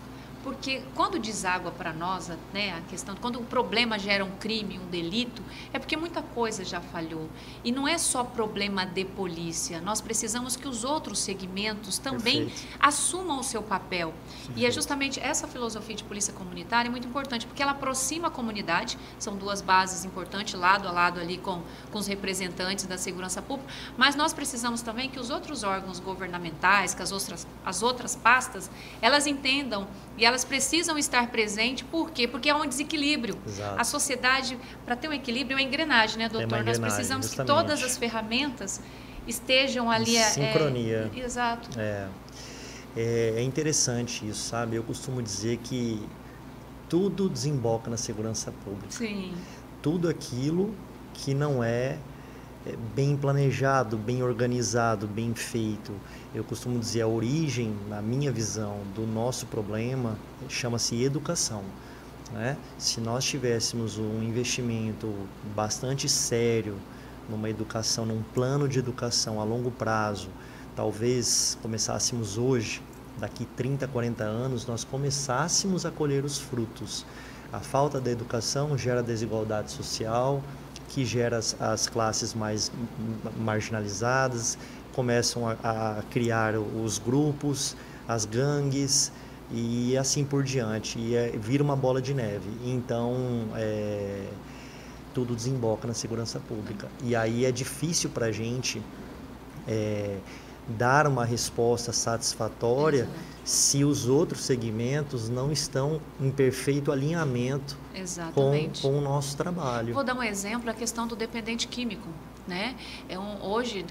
Porque quando deságua para nós, né, a questão, quando o problema gera um crime, um delito, é porque muita coisa já falhou. E não é só problema de polícia, nós precisamos que os outros segmentos também assumam o seu papel. E é justamente essa filosofia de polícia comunitária é muito importante, porque ela aproxima a comunidade, são duas bases importantes, lado a lado ali com os representantes da segurança pública, mas nós precisamos também que os outros órgãos governamentais, que as outras pastas, elas entendam e elas precisam estar presentes, por quê? Porque há um desequilíbrio. Exato. A sociedade, para ter um equilíbrio, é uma engrenagem, né, doutor? Nós precisamos justamente que todas as ferramentas estejam ali... Sincronia. Exato. É interessante isso, sabe? Eu costumo dizer que tudo desemboca na segurança pública. Sim. Tudo aquilo que não é bem planejado, bem organizado, bem feito. Eu costumo dizer, a origem, na minha visão, do nosso problema chama-se educação, né? Se nós tivéssemos um investimento bastante sério numa educação, num plano de educação a longo prazo, talvez começássemos hoje, daqui 30, 40 anos, nós começássemos a colher os frutos. A falta da educação gera desigualdade social, que gera as classes mais marginalizadas, começam a criar os grupos, as gangues e assim por diante. E vira uma bola de neve. Então, tudo desemboca na segurança pública. E aí é difícil para a gente dar uma resposta satisfatória se os outros segmentos não estão em perfeito alinhamento com o nosso trabalho. Vou dar um exemplo, a questão do dependente químico. Né? Hoje,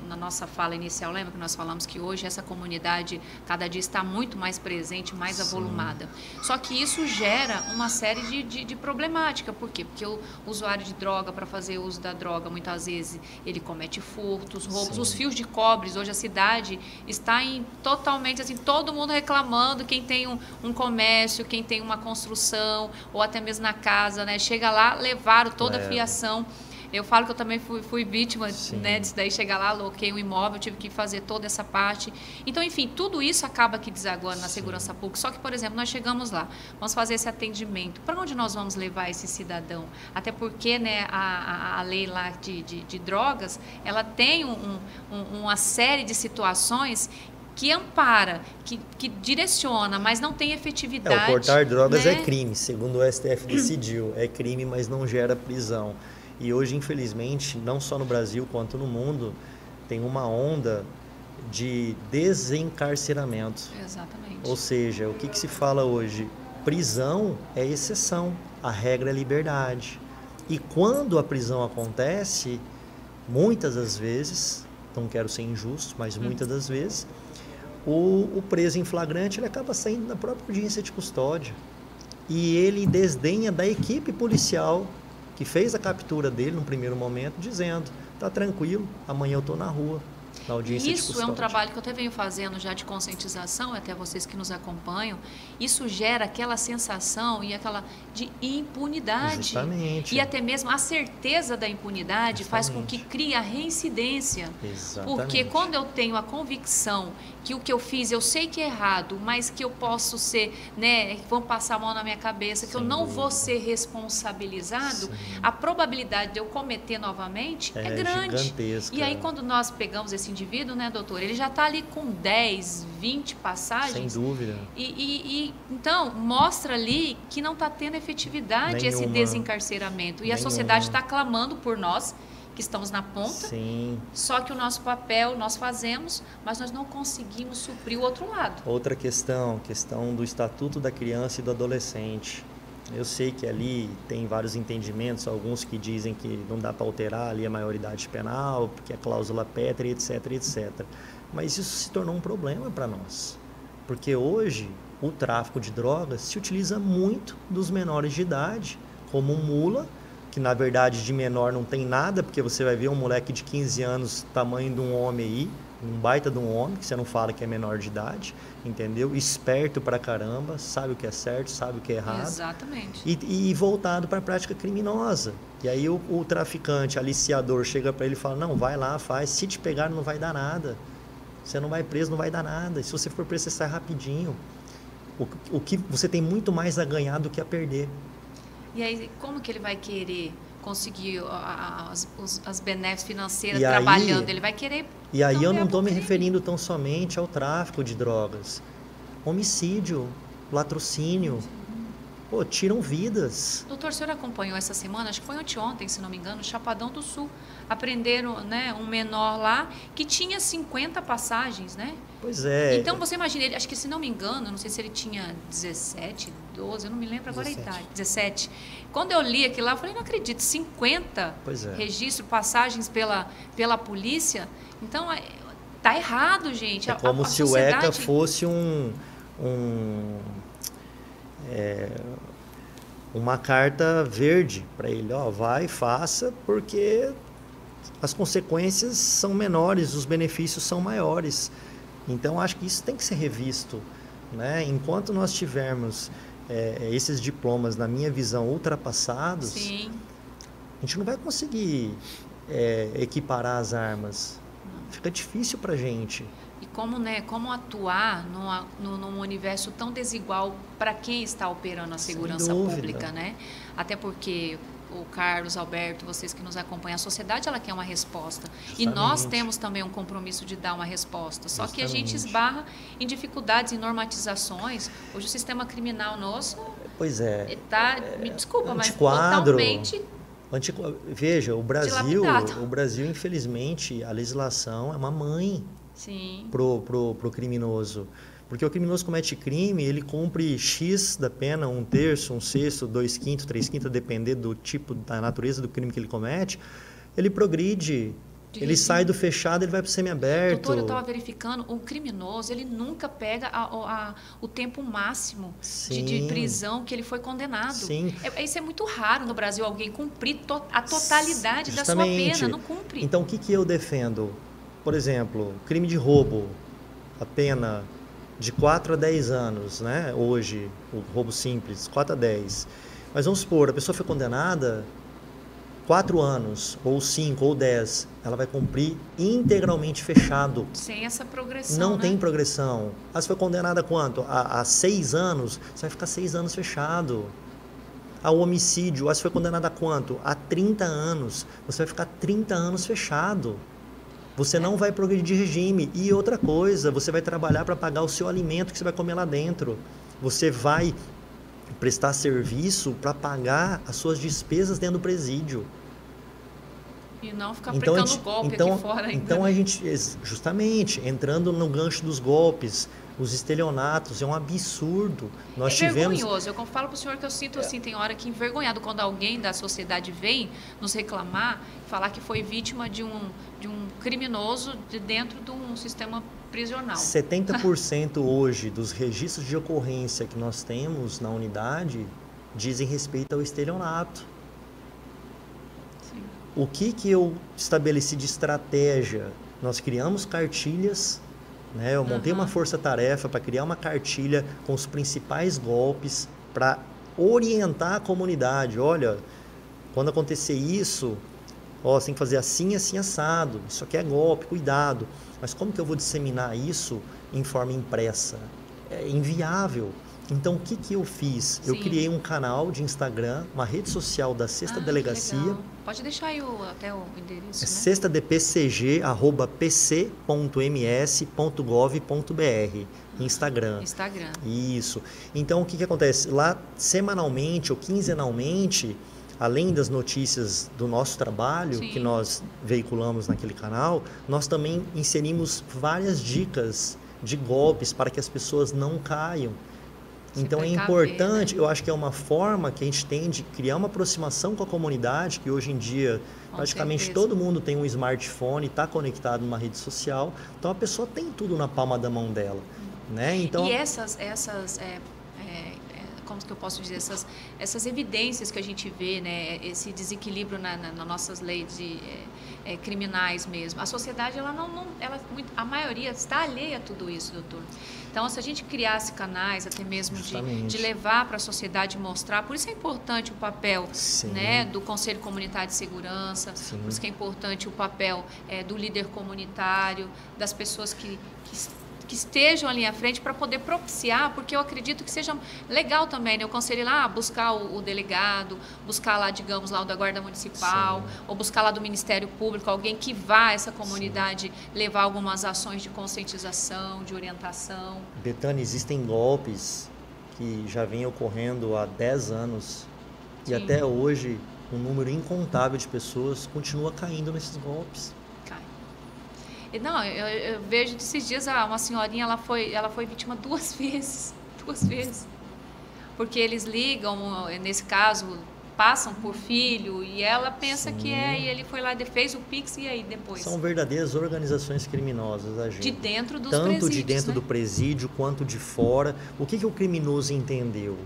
na nossa fala inicial, lembra que nós falamos que hoje essa comunidade cada dia está muito mais presente, mais avolumada. Só que isso gera uma série de problemática. Por quê? Porque o usuário de droga, para fazer uso da droga, muitas vezes ele comete furtos, roubos. Os fios de cobre, hoje a cidade está totalmente assim, todo mundo reclamando, quem tem um comércio, quem tem uma construção, ou até mesmo na casa, né? Chega lá, levaram toda a fiação. Eu falo que eu também fui vítima, né, disso daí, chegar lá, aloquei um imóvel, tive que fazer toda essa parte. Então, enfim, tudo isso acaba aqui desaguando na segurança pública. Só que, por exemplo, nós chegamos lá, vamos fazer esse atendimento. Para onde nós vamos levar esse cidadão? Até porque, né, a lei lá de drogas, ela tem uma série de situações que ampara, que direciona, mas não tem efetividade. O portar drogas, né? É crime, segundo o STF decidiu. É crime, mas não gera prisão. E hoje, infelizmente, não só no Brasil quanto no mundo, tem uma onda de desencarceramento. Exatamente. Ou seja, o que se fala hoje? Prisão é exceção, a regra é liberdade. E quando a prisão acontece, muitas das vezes, não quero ser injusto, mas muitas das vezes, o preso em flagrante ele acaba saindo na própria audiência de custódia. E ele desdenha da equipe policial que fez a captura dele no primeiro momento, dizendo, tá tranquilo, amanhã eu estou na rua, na audiência de custódia. Isso é um trabalho que eu até venho fazendo já de conscientização, até vocês que nos acompanham. Isso gera aquela sensação e aquela de impunidade. Exatamente. E até mesmo a certeza da impunidade faz com que crie a reincidência. Exatamente. Porque quando eu tenho a convicção que o que eu fiz, eu sei que é errado, mas que eu posso ser, né, vão passar a mão na minha cabeça, que eu não vou ser responsabilizado, a probabilidade de eu cometer novamente é grande. Gigantesca. E aí quando nós pegamos esse indivíduo, né, doutor, ele já está ali com 10, 20 passagens. Sem dúvida. E então, mostra ali que não está tendo efetividade esse desencarceramento. E a sociedade está clamando por nós, que estamos na ponta. Sim. Só que o nosso papel nós fazemos, mas nós não conseguimos suprir o outro lado. Outra questão do Estatuto da Criança e do Adolescente. Eu sei que ali tem vários entendimentos, alguns que dizem que não dá para alterar ali a maioridade penal, porque é cláusula pétrea, etc, etc. Mas isso se tornou um problema para nós. Porque hoje o tráfico de drogas se utiliza muito dos menores de idade, como mula, que na verdade de menor não tem nada, porque você vai ver um moleque de 15 anos, tamanho de um homem aí, um baita de um homem, que você não fala que é menor de idade, entendeu? Esperto pra caramba, sabe o que é certo, sabe o que é errado. Exatamente. E voltado para a prática criminosa. E aí o traficante, aliciador, chega para ele e fala, não, vai lá, faz, se te pegar não vai dar nada. Você não vai preso, não vai dar nada. Se você for preso, você sai rapidinho. o que você tem muito mais a ganhar do que a perder. E aí, como que ele vai querer conseguir as benéficas financeiras E aí- trabalhando? Ele vai querer... E aí eu não ganhar estou me crime. referindo tão somente ao tráfico de drogas. Homicídio, latrocínio, pô, tiram vidas. Doutor, o senhor acompanhou essa semana, acho que foi anteontem, se não me engano, Chapadão do Sul. Aprenderam, né, um menor lá que tinha 50 passagens, né? Pois é. Então, você imagina, ele, acho que se não me engano, não sei se ele tinha 17, 12, eu não me lembro agora 17. a idade, 17. Quando eu li aquilo lá, eu falei, não acredito, 50 Pois é. registros, passagens pela polícia. Então, tá errado, gente. É como se o ECA fosse uma carta verde para ele, ó, vai, faça, porque as consequências são menores, os benefícios são maiores. Então, acho que isso tem que ser revisto, né? Enquanto nós tivermos esses diplomas, na minha visão, ultrapassados, Sim. a gente não vai conseguir equiparar as armas. Fica difícil para a gente. E como atuar num universo tão desigual para quem está operando a segurança dúvida. pública, né? Até porque o Carlos, Alberto, vocês que nos acompanham, a sociedade ela quer uma resposta. E nós Justamente. temos também um compromisso de dar uma resposta. Só que a gente Justamente. esbarra em dificuldades, em normatizações. Hoje o sistema criminal nosso Pois é. está, me desculpa, mas antiquado. totalmente... Veja, o Dilapidado. Brasil, infelizmente, a legislação é uma mãe Sim, pro criminoso. Porque o criminoso comete crime, ele cumpre X da pena, 1/3, 1/6, 2/5, 3/5, a depender do tipo, da natureza do crime que ele comete, ele progride. De Ele regime. sai do fechado, ele vai para o semiaberto. doutor, eu estava verificando, o criminoso, ele nunca pega o tempo máximo de Sim. prisão que ele foi condenado. Sim. Isso é muito raro no Brasil, alguém cumprir a totalidade da sua Justamente. pena, não cumpre. Então, o que eu defendo? Por exemplo, crime de roubo, a pena de 4 a 10 anos, né? Hoje, o roubo simples, 4 a 10. Mas vamos supor, a pessoa foi condenada 4 anos, ou 5, ou 10, ela vai cumprir integralmente fechado. Sem essa progressão, Não né? tem progressão. Ah, você foi condenada a quanto? A 6 anos, você vai ficar 6 anos fechado. Ao homicídio, você foi condenada a quanto? A 30 anos, você vai ficar 30 anos fechado. Você não vai progredir de regime. E outra coisa, você vai trabalhar para pagar o seu alimento que você vai comer lá dentro. Você vai prestar serviço para pagar as suas despesas dentro do presídio. E não ficar Então, aplicando golpe aqui fora ainda. então a gente, justamente, entrando no gancho dos golpes, os estelionatos, é um absurdo. Nós tivemos... vergonhoso. Eu falo para o senhor que eu sinto assim, tem hora que envergonhado quando alguém da sociedade vem nos reclamar, falar que foi vítima de um criminoso dentro de um sistema prisional. 70% hoje dos registros de ocorrência que nós temos na unidade dizem respeito ao estelionato. Sim. O que eu estabeleci de estratégia? Nós criamos cartilhas, né? Eu montei uma força-tarefa para criar uma cartilha com os principais golpes para orientar a comunidade. Olha, quando acontecer isso, ó, você tem que fazer assim, assim, assado. Isso aqui é golpe, cuidado. Mas como que eu vou disseminar isso em forma impressa? É inviável. Então, o que eu fiz? Eu Sim. criei um canal de Instagram, uma rede social da 6ª Delegacia. Legal. Pode deixar aí até o endereço, né? 6dpcg@pc.ms.gov.br, Instagram. Instagram. Isso. Então, o que acontece? Lá, semanalmente ou quinzenalmente, além das notícias do nosso trabalho, Sim. que nós veiculamos naquele canal, nós também inserimos várias dicas de golpes para que as pessoas não caiam. Se Então é precaver, importante, né? eu acho que é uma forma que a gente tem de criar uma aproximação com a comunidade, que hoje em dia Com praticamente certeza. todo mundo tem um smartphone, está conectado numa rede social, então a pessoa tem tudo na palma da mão dela, né? Então, E como que eu posso dizer, essas evidências que a gente vê, né, esse desequilíbrio nas nossas leis criminais mesmo. A sociedade, a maioria está alheia a tudo isso, doutor. Então, se a gente criasse canais, até mesmo de levar para a sociedade e mostrar, por isso é importante o papel, né, do Conselho Comunitário de Segurança, Sim. por isso que é importante o papel do líder comunitário, das pessoas que que estejam ali à frente para poder propiciar, porque eu acredito que seja legal também, né? Eu aconselho lá buscar o delegado, buscar lá, digamos, lá o da Guarda Municipal, sim, ou buscar lá do Ministério Público, alguém que vá a essa comunidade, sim, levar algumas ações de conscientização, de orientação. Betânia, existem golpes que já vêm ocorrendo há 10 anos, sim, e até hoje um número incontável de pessoas continua caindo nesses golpes. Não, eu vejo esses dias uma senhorinha, ela foi vítima 2 vezes, porque eles ligam, nesse caso, passam por filho, e ela pensa, sim, que e ele foi lá, fez o Pix, e aí depois? São verdadeiras organizações criminosas, a gente. De dentro dos tanto presídios, de dentro, né, do presídio, quanto de fora. O que o criminoso entendeu?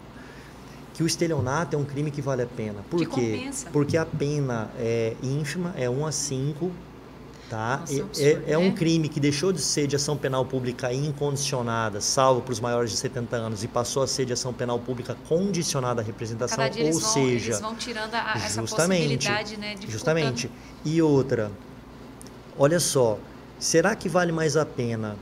Que o estelionato é um crime que vale a pena. Por quê? Compensa. Porque a pena é ínfima, é 1 a 5, tá? Nossa, absurdo, é um crime que deixou de ser de ação penal pública incondicionada, salvo para os maiores de 70 anos, e passou a ser de ação penal pública condicionada à representação, cada dia ou seja... eles vão tirando essa possibilidade, né? Justamente. E outra, olha só, será que vale mais a pena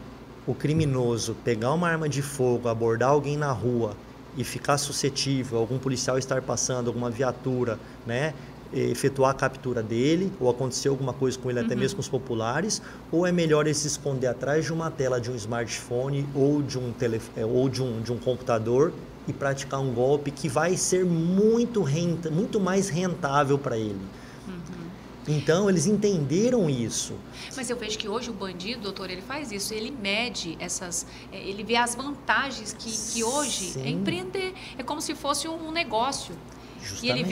o criminoso pegar uma arma de fogo, abordar alguém na rua e ficar suscetível, algum policial estar passando, alguma viatura, né, efetuar a captura dele, ou acontecer alguma coisa com ele, até mesmo com os populares, ou é melhor ele se esconder atrás de uma tela de um smartphone ou de um computador e praticar um golpe que vai ser muito mais rentável para ele? Então, eles entenderam isso. Mas eu vejo que hoje o bandido, doutor, ele faz isso, ele mede ele vê as vantagens que hoje, sim, é empreender. É como se fosse um negócio. Justamente. E ele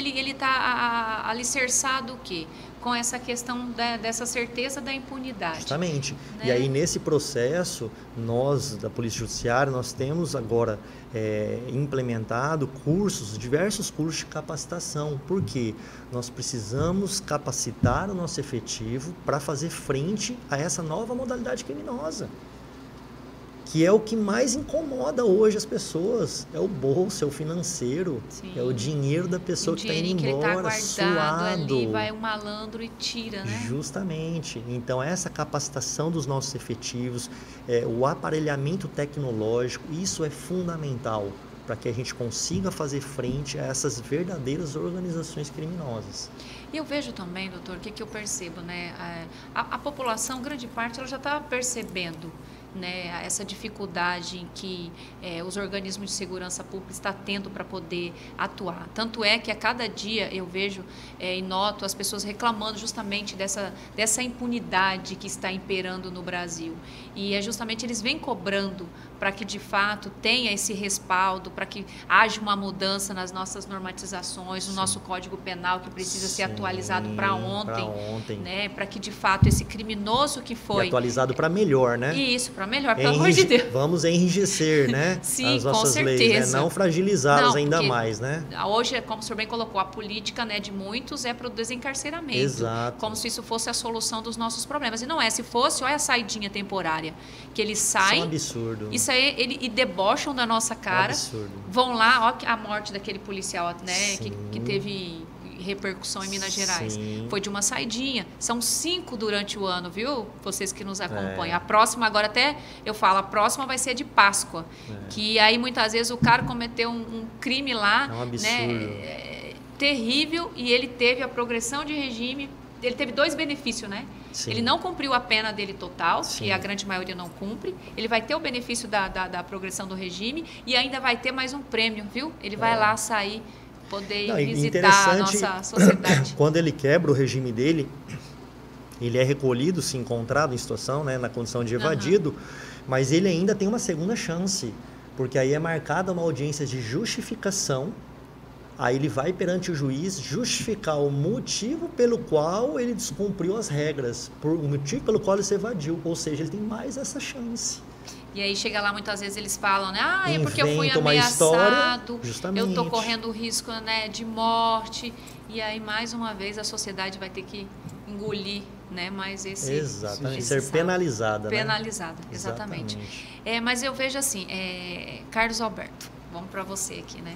vê, ele está alicerçado o quê? Com essa questão dessa certeza da impunidade. Justamente. Né? E aí, nesse processo, nós, da Polícia Judiciária, nós temos agora implementado diversos cursos de capacitação. Por quê? Nós precisamos capacitar o nosso efetivo para fazer frente a essa nova modalidade criminosa, que é o que mais incomoda hoje as pessoas. É o bolso, é o financeiro, sim, é o dinheiro da pessoa que está indo embora, que suado. Ali, vai um malandro e tira, né? Justamente. Então, essa capacitação dos nossos efetivos, o aparelhamento tecnológico, isso é fundamental para que a gente consiga fazer frente a essas verdadeiras organizações criminosas. E eu vejo também, doutor, o que eu percebo, né? A população, grande parte, ela já está percebendo, né, essa dificuldade em que os organismos de segurança pública estão tendo para poder atuar. Tanto é que a cada dia eu vejo e noto as pessoas reclamando justamente dessa impunidade que está imperando no Brasil. E justamente eles vêm cobrando para que de fato tenha esse respaldo, para que haja uma mudança nas nossas normatizações, no nosso Código Penal, que precisa ser atualizado para ontem, né, para que de fato esse criminoso que foi... E atualizado para melhor, né? Isso, para melhor, pelo amor de Deus. Vamos enrijecer, né? Sim, as nossas com certeza. Leis, né? Não fragilizá-las ainda mais, né? Hoje, como o senhor bem colocou, a política, né, de muitos é para o desencarceramento. Exato. Como se isso fosse a solução dos nossos problemas. E não é. Se fosse, olha a saidinha temporária. Que eles saem... Isso é um absurdo. Isso aí, e debocham da nossa cara. É um absurdo. Vão lá, ó a morte daquele policial, né, que teve repercussão em Minas Gerais. Sim. Foi de uma saidinha. São 5 durante o ano, viu? Vocês que nos acompanham. A próxima, agora até eu falo, a próxima vai ser de Páscoa. Que aí muitas vezes o cara cometeu um crime lá, é um absurdo, né, terrível, e ele teve a progressão de regime. Ele teve 2 benefícios, né? Sim. Ele não cumpriu a pena dele total, sim, que a grande maioria não cumpre. Ele vai ter o benefício da progressão do regime e ainda vai ter mais um prêmio, viu? Ele vai lá sair, poder visitar a nossa sociedade. Quando ele quebra o regime dele, ele é recolhido, se encontrado em situação, né, na condição de evadido, mas ele ainda tem uma segunda chance, porque aí é marcada uma audiência de justificação. Aí ele vai perante o juiz justificar o motivo pelo qual ele descumpriu as regras, o motivo pelo qual ele se evadiu, ou seja, ele tem mais essa chance. E aí chega lá, muitas vezes eles falam, né? É porque eu fui ameaçado, eu estou correndo o risco, né, de morte. E aí, mais uma vez, a sociedade vai ter que engolir, né, mais esse... Exatamente, ser penalizada, né? Penalizada, exatamente. Mas eu vejo assim, Carlos Alberto, vamos para você aqui, né?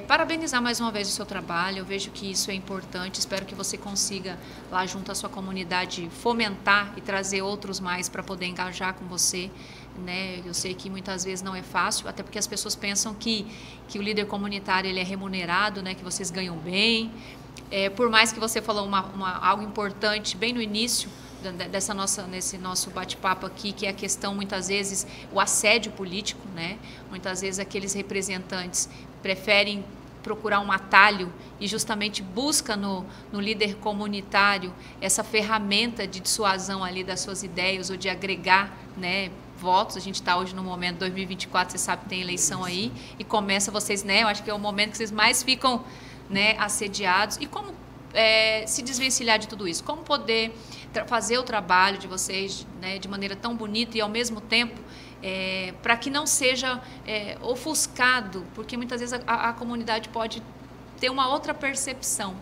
parabenizar mais uma vez o seu trabalho. Eu vejo que isso é importante. Espero que você consiga, lá junto à sua comunidade, fomentar e trazer outros mais para poder engajar com você. Né? Eu sei que muitas vezes não é fácil, até porque as pessoas pensam que o líder comunitário ele é remunerado, né? Que vocês ganham bem. Por mais que você falou algo importante bem no início nesse nosso bate-papo aqui, que é a questão, muitas vezes, o assédio político, né? Muitas vezes aqueles representantes preferem procurar um atalho e justamente busca no líder comunitário essa ferramenta de dissuasão ali das suas ideias ou de agregar, né, votos. A gente está hoje no momento 2024, você sabe que tem eleição aí e começa vocês, né? Eu acho que é o momento que vocês mais ficam, né, assediados. E como se desvencilhar de tudo isso? Como poder fazer o trabalho de vocês, né, de maneira tão bonita e ao mesmo tempo para que não seja ofuscado, porque muitas vezes a comunidade pode ter uma outra percepção,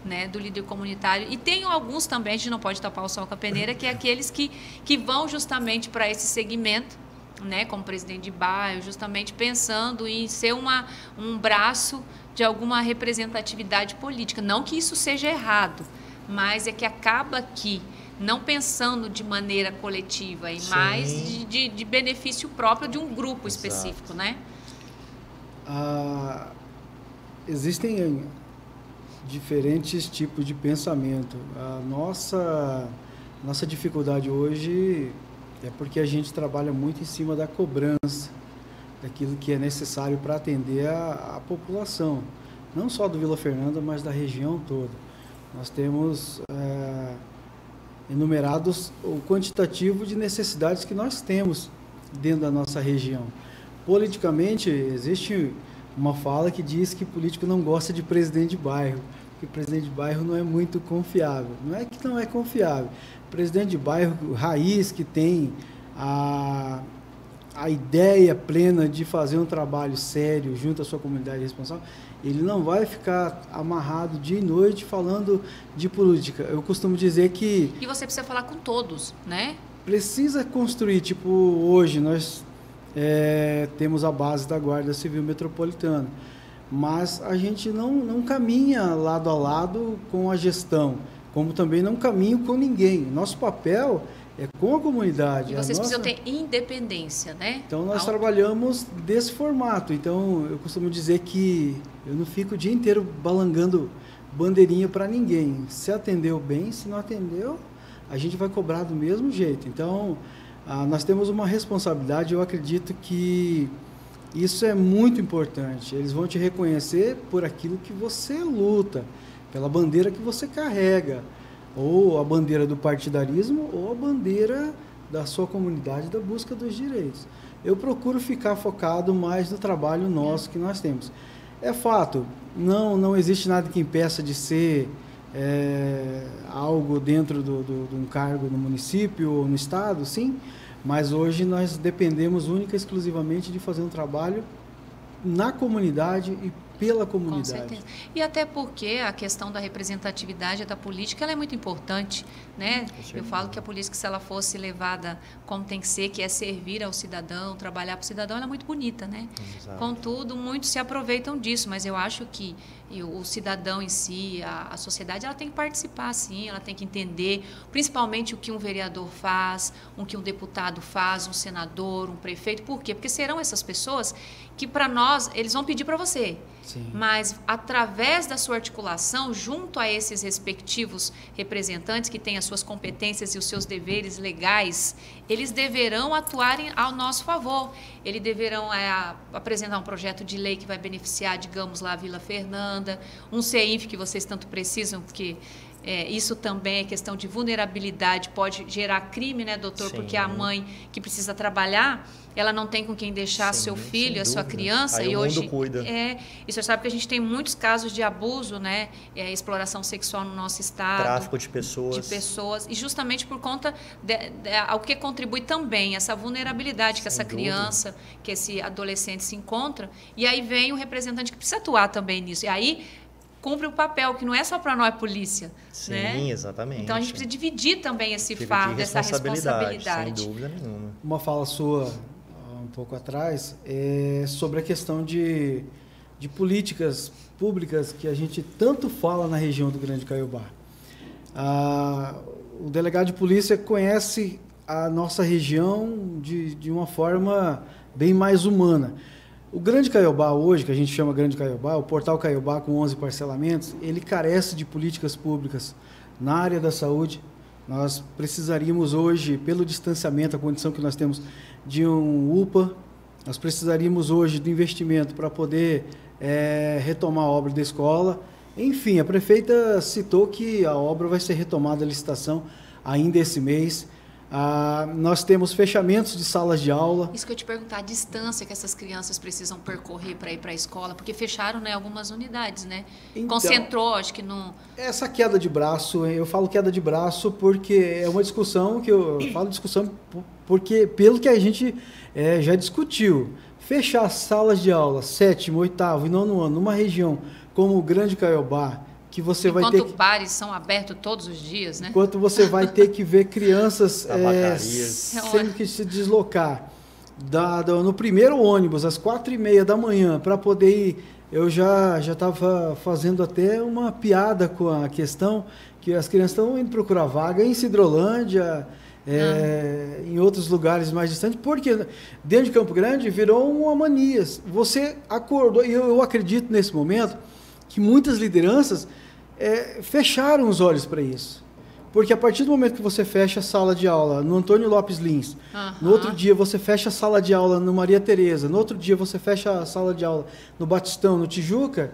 né, do líder comunitário. E tem alguns também, a gente não pode tapar o sol com a peneira, que é aqueles que vão justamente para esse segmento, né, como presidente de bairro, justamente pensando em ser um braço de alguma representatividade política. Não que isso seja errado, mas é que acaba que não pensando de maneira coletiva e mais de benefício próprio de um grupo específico, né? Existem diferentes tipos de pensamento. A nossa dificuldade hoje é porque a gente trabalha muito em cima da cobrança, daquilo que é necessário para atender a população, não só do Vila Fernanda, mas da região toda. Nós temos enumerados o quantitativo de necessidades que nós temos dentro da nossa região. Politicamente, existe uma fala que diz que político não gosta de presidente de bairro, porque presidente de bairro não é muito confiável. Não é que não é confiável. Presidente de bairro raiz, que tem a ideia plena de fazer um trabalho sério junto à sua comunidade responsável, ele não vai ficar amarrado dia e noite falando de política. Eu costumo dizer que... E você precisa falar com todos, né? Precisa construir, tipo, hoje nós temos a base da Guarda Civil Metropolitana, mas a gente não caminha lado a lado com a gestão, como também não caminha com ninguém. Nosso papel é com a comunidade. E vocês precisam ter independência, né? Então, nós trabalhamos desse formato. Então, eu costumo dizer que eu não fico o dia inteiro balangando bandeirinha para ninguém. Se atendeu bem, se não atendeu, a gente vai cobrar do mesmo jeito. Então, nós temos uma responsabilidade. Eu acredito que isso é muito importante. Eles vão te reconhecer por aquilo que você luta, pela bandeira que você carrega, ou a bandeira do partidarismo, ou a bandeira da sua comunidade, da busca dos direitos. Eu procuro ficar focado mais no trabalho nosso que nós temos. É fato, não existe nada que impeça de ser algo dentro de um cargo no município ou no estado, sim, mas hoje nós dependemos única e exclusivamente de fazer um trabalho na comunidade e pela comunidade. Com certeza. E até porque a questão da representatividade da política ela é muito importante, né? Eu falo que a política, se ela fosse levada como tem que ser, que é servir ao cidadão, trabalhar para o cidadão, ela é muito bonita, né? Exato. Contudo, muitos se aproveitam disso, mas eu acho que o cidadão em si, a sociedade, ela tem que participar, sim, ela tem que entender, principalmente o que um vereador faz, o que um deputado faz, um senador, um prefeito. Por quê? Porque serão essas pessoas que, para nós, eles vão pedir para você. Sim. Mas, através da sua articulação, junto a esses respectivos representantes que têm as suas competências e os seus deveres legais, eles deverão atuar ao nosso favor. Eles deverão apresentar um projeto de lei que vai beneficiar, digamos lá, a Vila Fernanda, um CEINF que vocês tanto precisam, porque isso também é questão de vulnerabilidade, pode gerar crime, né, doutor? Sim. Porque a mãe que precisa trabalhar, ela não tem com quem deixar seu filho, a sua criança. Aí e o hoje mundo cuida. E você sabe que a gente tem muitos casos de abuso, né, exploração sexual no nosso estado. Tráfico de pessoas. E justamente por conta ao que contribui também essa vulnerabilidade que essa criança, que esse adolescente se encontra. E aí vem o representante que precisa atuar também nisso. E aí cumpre o papel, que não é só para nós polícia. Sim, né? Exatamente. Então a gente precisa dividir também esse fardo, essa responsabilidade. Sem dúvida nenhuma. Uma fala sua um pouco atrás é sobre a questão de de políticas públicas que a gente tanto fala na região do Grande Caiobá. O delegado de polícia conhece a nossa região de uma forma bem mais humana. O Grande Caiobá hoje, que a gente chama Grande Caiobá, o Portal Caiobá com 11 parcelamentos, ele carece de políticas públicas na área da saúde. Nós precisaríamos hoje, pelo distanciamento, a condição que nós temos de um UPA, nós precisaríamos hoje de investimento para poder retomar a obra da escola. Enfim, a prefeita citou que a obra vai ser retomada a licitação ainda esse mês. Nós temos fechamentos de salas de aula. Isso que eu te perguntar, a distância que essas crianças precisam percorrer para ir para a escola, porque fecharam, né, algumas unidades, né? Então, concentrou, acho que não... Essa queda de braço, eu falo queda de braço porque é uma discussão que eu falo discussão porque pelo que a gente já discutiu, fechar salas de aula 7º, 8º e 9º ano numa região como o Grande Caiobá, que você vai ter enquanto bares são abertos todos os dias, né? Enquanto você vai ter que ver crianças tendo que se deslocar no primeiro ônibus às 4h30 da manhã para poder ir. Eu já estava fazendo até uma piada com a questão que as crianças estão indo procurar vaga em Sidrolândia, em outros lugares mais distantes, porque dentro de Campo Grande virou uma mania. Você acordou, e eu acredito nesse momento que muitas lideranças fecharam os olhos para isso. Porque a partir do momento que você fecha a sala de aula no Antônio Lopes Lins, no outro dia você fecha a sala de aula no Maria Tereza, no outro dia você fecha a sala de aula no Batistão, no Tijuca,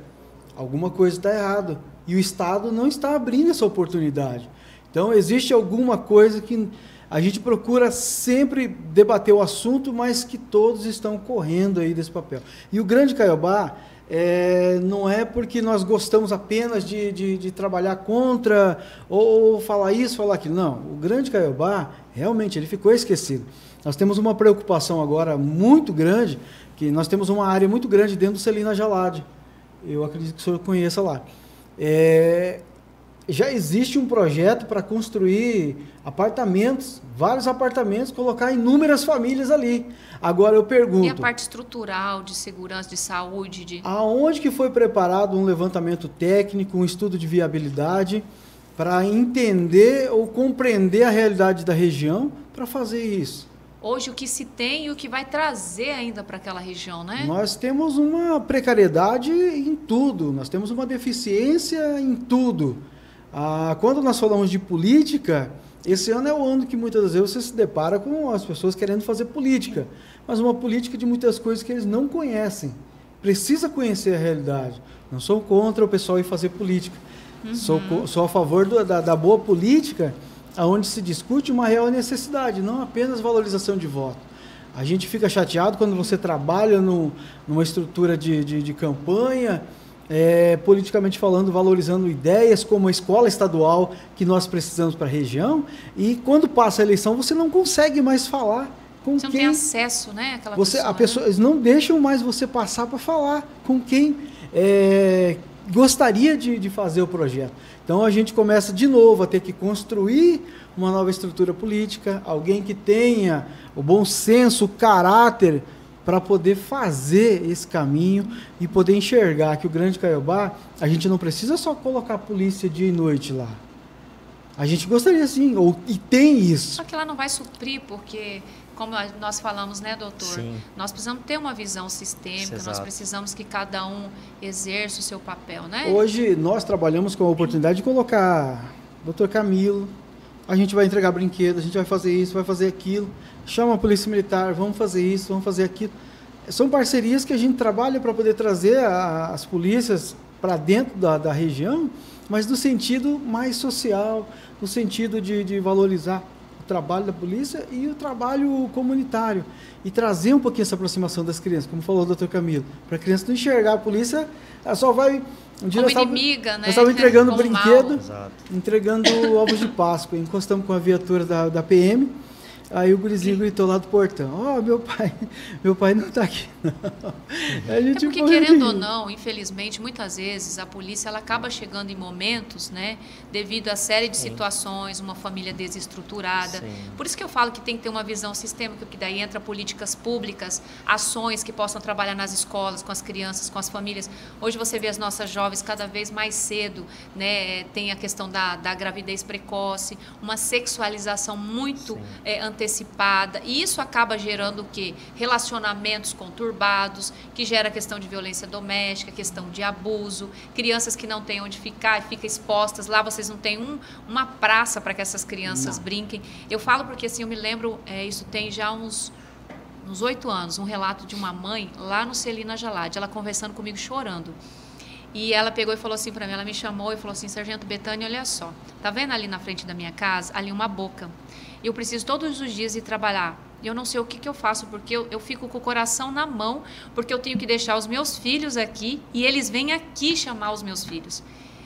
alguma coisa está errada. E o Estado não está abrindo essa oportunidade. Então, existe alguma coisa que a gente procura sempre debater o assunto, mas que todos estão correndo aí desse papel. E o Grande Caiobá, não é porque nós gostamos apenas de trabalhar contra ou falar isso, falar aquilo. Não, o Grande Caiobá, realmente, ele ficou esquecido. Nós temos uma preocupação agora muito grande, que nós temos uma área muito grande dentro do Celina Jalad. Eu acredito que o senhor conheça lá. Já existe um projeto para construir apartamentos, vários apartamentos, colocar inúmeras famílias ali. Agora eu pergunto... E a parte estrutural, de segurança, de saúde? Aonde que foi preparado um levantamento técnico, um estudo de viabilidade, para entender ou compreender a realidade da região para fazer isso? Hoje o que se tem e o que vai trazer ainda para aquela região, né? Nós temos uma precariedade em tudo, nós temos uma deficiência em tudo. Quando nós falamos de política, esse ano é o ano que muitas vezes você se depara com as pessoas querendo fazer política, mas uma política de muitas coisas que eles não conhecem. Precisa conhecer a realidade. Não sou contra o pessoal ir fazer política. Sou a favor da boa política, onde se discute uma real necessidade, não apenas valorização de voto. A gente fica chateado quando você trabalha numa estrutura de campanha, politicamente falando, valorizando ideias como a escola estadual que nós precisamos para a região, e quando passa a eleição você não consegue mais falar com você quem... não tem acesso, né, àquela pessoa, eles não deixam mais você passar para falar com quem gostaria de fazer o projeto. Então a gente começa de novo a ter que construir uma nova estrutura política, alguém que tenha o bom senso, o caráter para poder fazer esse caminho e poder enxergar que o Grande Caiobá, a gente não precisa só colocar a polícia dia e noite lá. A gente gostaria sim, e tem isso. Só que ela não vai suprir, porque, como nós falamos, né, doutor? Sim. Nós precisamos ter uma visão sistêmica, nós precisamos que cada um exerça o seu papel, né? Hoje nós trabalhamos com a oportunidade de colocar doutor Camilo, a gente vai entregar brinquedo, a gente vai fazer isso, vai fazer aquilo, chama a polícia militar, vamos fazer isso, vamos fazer aquilo. São parcerias que a gente trabalha para poder trazer as polícias para dentro da região, mas no sentido mais social, no sentido de valorizar o trabalho da polícia e o trabalho comunitário, e trazer um pouquinho essa aproximação das crianças, como falou o doutor Camilo, para a criança não enxergar a polícia, ela só vai... Um dia como inimiga, né? Nós estávamos entregando como brinquedo, Exato. entregando ovos de Páscoa, encostamos com a viatura da PM, Aí o gurizinho gritou lá do portão, ó, meu pai não está aqui, não. A gente porque, querendo ou não, infelizmente, muitas vezes a polícia ela acaba chegando em momentos, né, devido a série de situações, uma família desestruturada. Sim. Por isso que eu falo que tem que ter uma visão sistêmica, porque daí entra políticas públicas, ações que possam trabalhar nas escolas, com as crianças, com as famílias. Hoje você vê as nossas jovens cada vez mais cedo, né, tem a questão da gravidez precoce, uma sexualização muito antecipada, e isso acaba gerando o quê? Relacionamentos conturbados, que gera questão de violência doméstica, questão de abuso, crianças que não têm onde ficar e ficam expostas, lá vocês não têm uma praça para que essas crianças brinquem. Eu falo porque assim, eu me lembro, isso tem já uns 8 anos, um relato de uma mãe lá no Celina Jalad, ela conversando comigo chorando. E ela pegou e falou assim para mim, ela me chamou e falou assim, Sargento Betânia, olha só, tá vendo ali na frente da minha casa, ali uma boca? Eu preciso todos os dias ir trabalhar. Eu não sei o que eu faço, porque eu fico com o coração na mão, porque eu tenho que deixar os meus filhos aqui e eles vêm aqui chamar os meus filhos.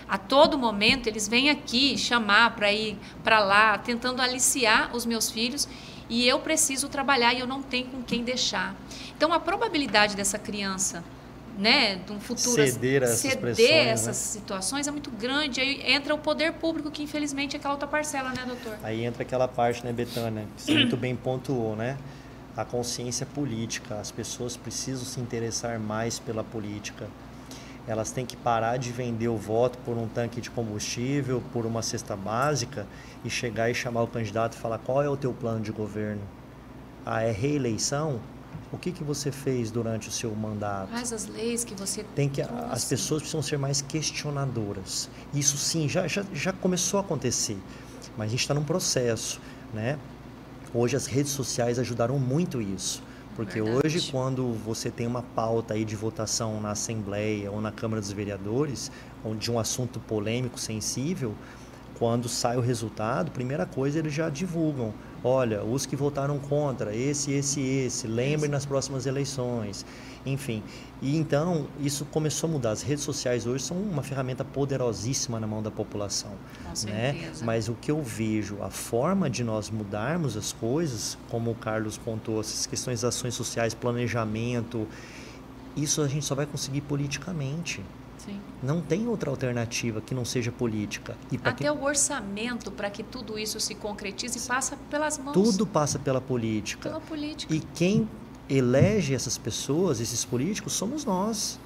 A todo momento eles vêm aqui chamar para ir para lá, tentando aliciar os meus filhos, e eu preciso trabalhar e eu não tenho com quem deixar. Então a probabilidade dessa criança, né, de um futuro ceder essas situações é muito grande. Aí entra o poder público, que infelizmente é aquela outra parcela, né, doutor? Aí entra aquela parte, né, Betânia, que você muito bem pontuou, né? A consciência política. As pessoas precisam se interessar mais pela política. Elas têm que parar de vender o voto por um tanque de combustível, por uma cesta básica, e chegar e chamar o candidato e falar: qual é o teu plano de governo? Ah, é reeleição? O que você fez durante o seu mandato? Quais as leis que você As pessoas precisam ser mais questionadoras. Isso sim, já começou a acontecer, mas a gente está num processo, né? Hoje as redes sociais ajudaram muito isso, porque hoje quando você tem uma pauta aí de votação na Assembleia ou na Câmara dos Vereadores, de um assunto polêmico, sensível, quando sai o resultado, primeira coisa eles já divulgam. Olha, os que votaram contra, esse, lembrem nas próximas eleições. Enfim, e então isso começou a mudar. As redes sociais hoje são uma ferramenta poderosíssima na mão da população. Com certeza. Mas o que eu vejo, a forma de nós mudarmos as coisas, como o Carlos pontuou, essas questões das ações sociais, planejamento, isso a gente só vai conseguir politicamente. Sim. Não tem outra alternativa que não seja política. E até o orçamento para que tudo isso se concretize passa pelas mãos. Tudo passa pela política. Pela política. E quem elege essas pessoas, esses políticos, somos nós,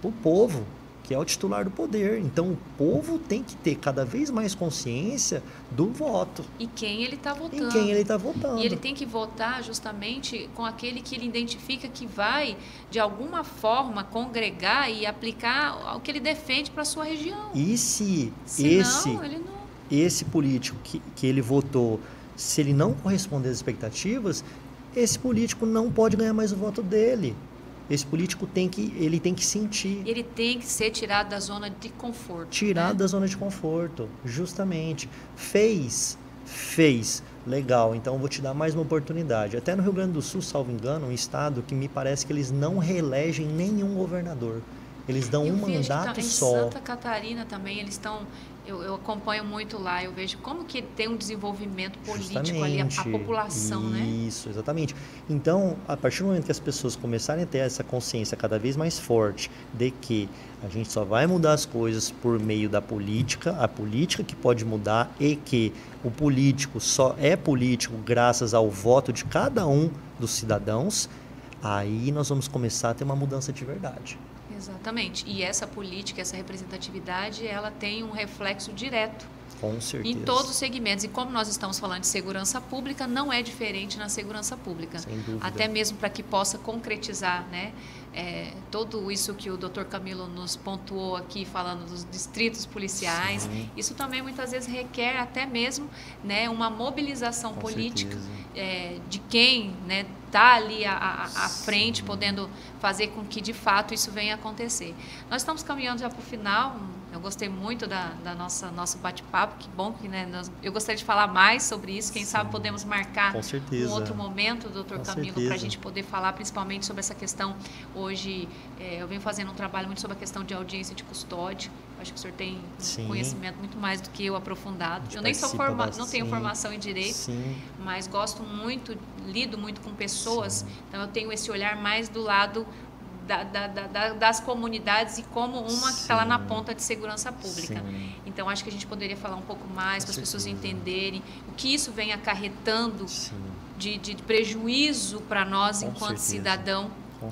o povo, que é o titular do poder. Então o povo tem que ter cada vez mais consciência do voto. E quem ele está votando. Em quem ele está votando. E ele tem que votar justamente com aquele que ele identifica que vai, de alguma forma, congregar e aplicar o que ele defende para a sua região. E se esse político que ele votou, se ele não corresponder às expectativas, esse político não pode ganhar mais o voto dele. Esse político tem que sentir. Ele tem que ser tirado da zona de conforto. Tirado da zona de conforto, justamente. Fez. Legal, então vou te dar mais uma oportunidade. Até no Rio Grande do Sul, salvo engano, um estado que me parece que eles não reelegem nenhum governador. Eles dão um mandato só. Em Santa Catarina também, eles estão... Eu acompanho muito lá, eu vejo como que tem um desenvolvimento político ali, a população, né? Isso, exatamente. Então, a partir do momento que as pessoas começarem a ter essa consciência cada vez mais forte de que a gente só vai mudar as coisas por meio da política, a política que pode mudar, e que o político só é político graças ao voto de cada um dos cidadãos, aí nós vamos começar a ter uma mudança de verdade. Exatamente. E essa política, essa representatividade, ela tem um reflexo direto. Com certeza. Em todos os segmentos. E como nós estamos falando de segurança pública, não é diferente na segurança pública. Sem dúvida. Até mesmo para que possa concretizar, né, tudo isso que o Dr. Camilo nos pontuou aqui, falando dos distritos policiais. Sim. Isso também muitas vezes requer até mesmo, né, uma mobilização com política de quem, né, está ali à frente, podendo fazer com que de fato isso venha a acontecer. Nós estamos caminhando já para o final. Eu gostei muito da nosso bate-papo, que bom que, né, eu gostaria de falar mais sobre isso. Quem sabe podemos marcar um outro momento, doutor Camilo, para a gente poder falar principalmente sobre essa questão. Hoje eu venho fazendo um trabalho muito sobre a questão de audiência de custódia, Acho que o senhor tem Sim. um conhecimento muito mais do que eu aprofundado. Eu nem não tenho formação em direito, Sim. mas gosto muito, lido muito com pessoas, então eu tenho esse olhar mais do lado das comunidades e como uma que está lá na ponta de segurança pública. Sim. Então, acho que a gente poderia falar um pouco mais para as pessoas entenderem o que isso vem acarretando de prejuízo para nós enquanto cidadão.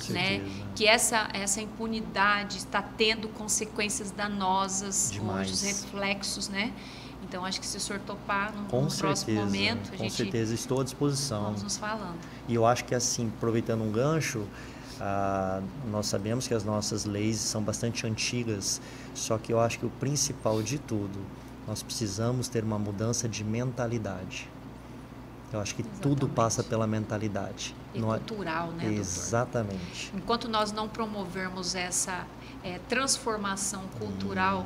Né? Que essa impunidade está tendo consequências danosas hoje, os reflexos, né? Então, acho que se o senhor topar no próximo momento, a gente... Com certeza, estou à disposição. Vamos nos falando. E eu acho que, assim, aproveitando um gancho, nós sabemos que as nossas leis são bastante antigas, só que eu acho que o principal de tudo, nós precisamos ter uma mudança de mentalidade. Eu acho que tudo passa pela mentalidade. E cultural, né, doutor? Exatamente. Enquanto nós não promovermos essa transformação cultural,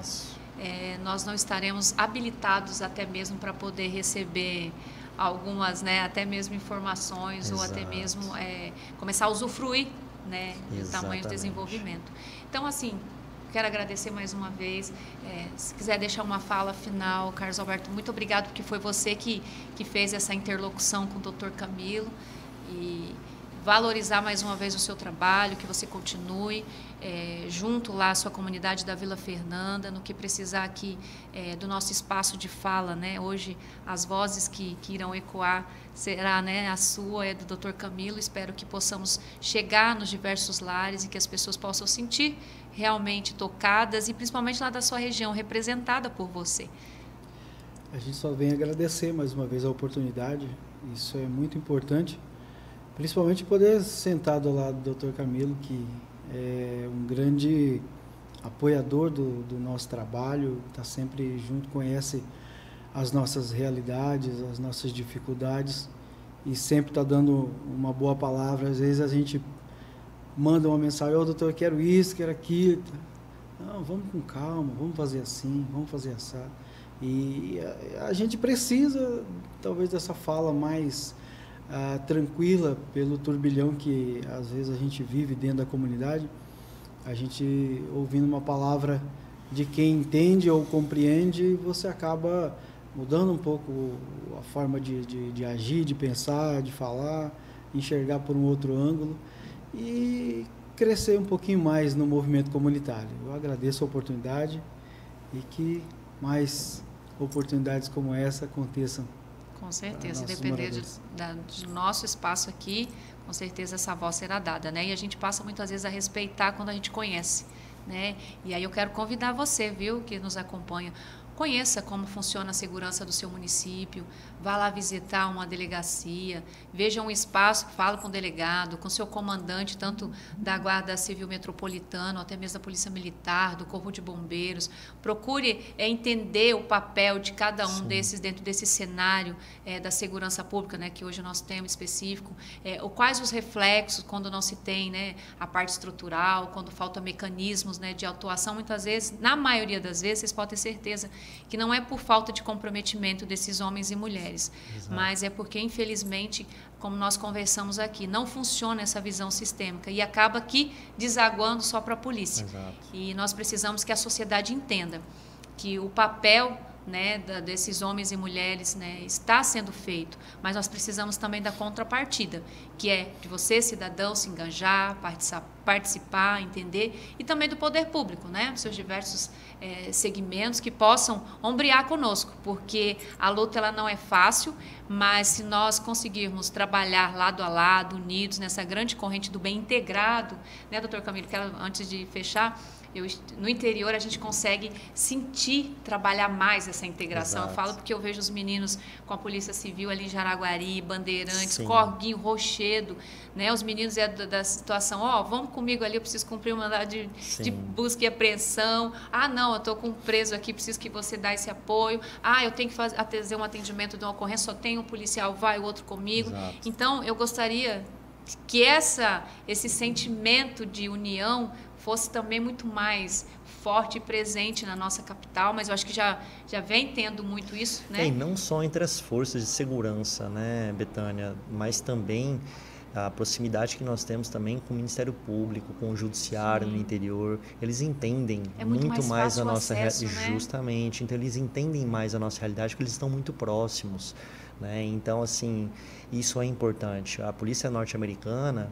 nós não estaremos habilitados até mesmo para poder receber algumas, né, até mesmo informações. Exato. Ou até mesmo começar a usufruir, né, do tamanho do desenvolvimento. Então, assim, quero agradecer mais uma vez. Se quiser deixar uma fala final, Carlos Alberto, muito obrigado, porque foi você que fez essa interlocução com o Dr. Camilo. E valorizar mais uma vez o seu trabalho, que você continue junto lá à sua comunidade da Vila Fernanda, no que precisar aqui do nosso espaço de fala, né? Hoje as vozes que irão ecoar será, né, a sua, do Dr. Camilo. Espero que possamos chegar nos diversos lares e que as pessoas possam sentir realmente tocadas e principalmente lá da sua região, representada por você. A gente só vem agradecer mais uma vez a oportunidade, isso é muito importante. Principalmente poder sentar do lado do Dr. Camilo, que é um grande apoiador do nosso trabalho, está sempre junto, conhece as nossas realidades, as nossas dificuldades e sempre está dando uma boa palavra. Às vezes a gente manda uma mensagem: ô doutor, quero isso, quero aquilo. Não, vamos com calma, vamos fazer assim, vamos fazer assado. E a gente precisa, talvez, dessa fala mais tranquila pelo turbilhão que às vezes a gente vive dentro da comunidade. A gente ouvindo uma palavra de quem entende ou compreende, você acaba mudando um pouco a forma de agir, de pensar, de falar, enxergar por um outro ângulo e crescer um pouquinho mais no movimento comunitário. Eu agradeço a oportunidade e que mais oportunidades como essa aconteçam. Com certeza, se depender do nosso espaço aqui, com certeza essa voz será dada, né? E a gente passa muitas vezes a respeitar quando a gente conhece, né? E aí eu quero convidar você, viu, que nos acompanha, conheça como funciona a segurança do seu município, vá lá visitar uma delegacia, veja um espaço, fale com o delegado, com o seu comandante, tanto da Guarda Civil Metropolitana, ou até mesmo da Polícia Militar, do Corpo de Bombeiros. Procure entender o papel de cada um desses dentro desse cenário da segurança pública, né, que hoje é o nosso tema específico, quais os reflexos quando não se tem, né, a parte estrutural, quando faltam mecanismos, né, de atuação. Muitas vezes, na maioria das vezes, vocês podem ter certeza que não é por falta de comprometimento desses homens e mulheres, exato, mas é porque, infelizmente, como nós conversamos aqui, não funciona essa visão sistêmica e acaba aqui desaguando só para a polícia. Exato. E nós precisamos que a sociedade entenda que o papel, né, desses homens e mulheres, né, está sendo feito, mas nós precisamos também da contrapartida, que é de você, cidadão, se engajar, participar, entender, e também do poder público, né, seus diversos segmentos que possam ombrear conosco, porque a luta ela não é fácil, mas se nós conseguirmos trabalhar lado a lado, unidos, nessa grande corrente do bem integrado, né, doutor Camilo, quero, antes de fechar, no interior a gente consegue sentir, trabalhar mais essa integração. Exato. Eu falo porque eu vejo os meninos com a Polícia Civil ali em Jaraguari, Bandeirantes, sim, Corguinho, Rochedo, né? Os meninos da situação, vamos comigo ali, eu preciso cumprir um mandado de busca e apreensão. Não, eu estou com um preso aqui, preciso que você dê esse apoio. Eu tenho que fazer um atendimento de uma ocorrência, só tem um policial, vai o outro comigo. Exato. Então, eu gostaria que esse sentimento de união fosse também muito mais forte e presente na nossa capital, mas eu acho que já vem tendo muito isso, né? E não só entre as forças de segurança, né, Betânia, mas também a proximidade que nós temos também com o Ministério Público, com o Judiciário no interior, eles entendem muito mais a nossa acesso, né? Justamente, então eles entendem mais a nossa realidade porque eles estão muito próximos, né? Então, assim, isso é importante. A polícia norte-americana,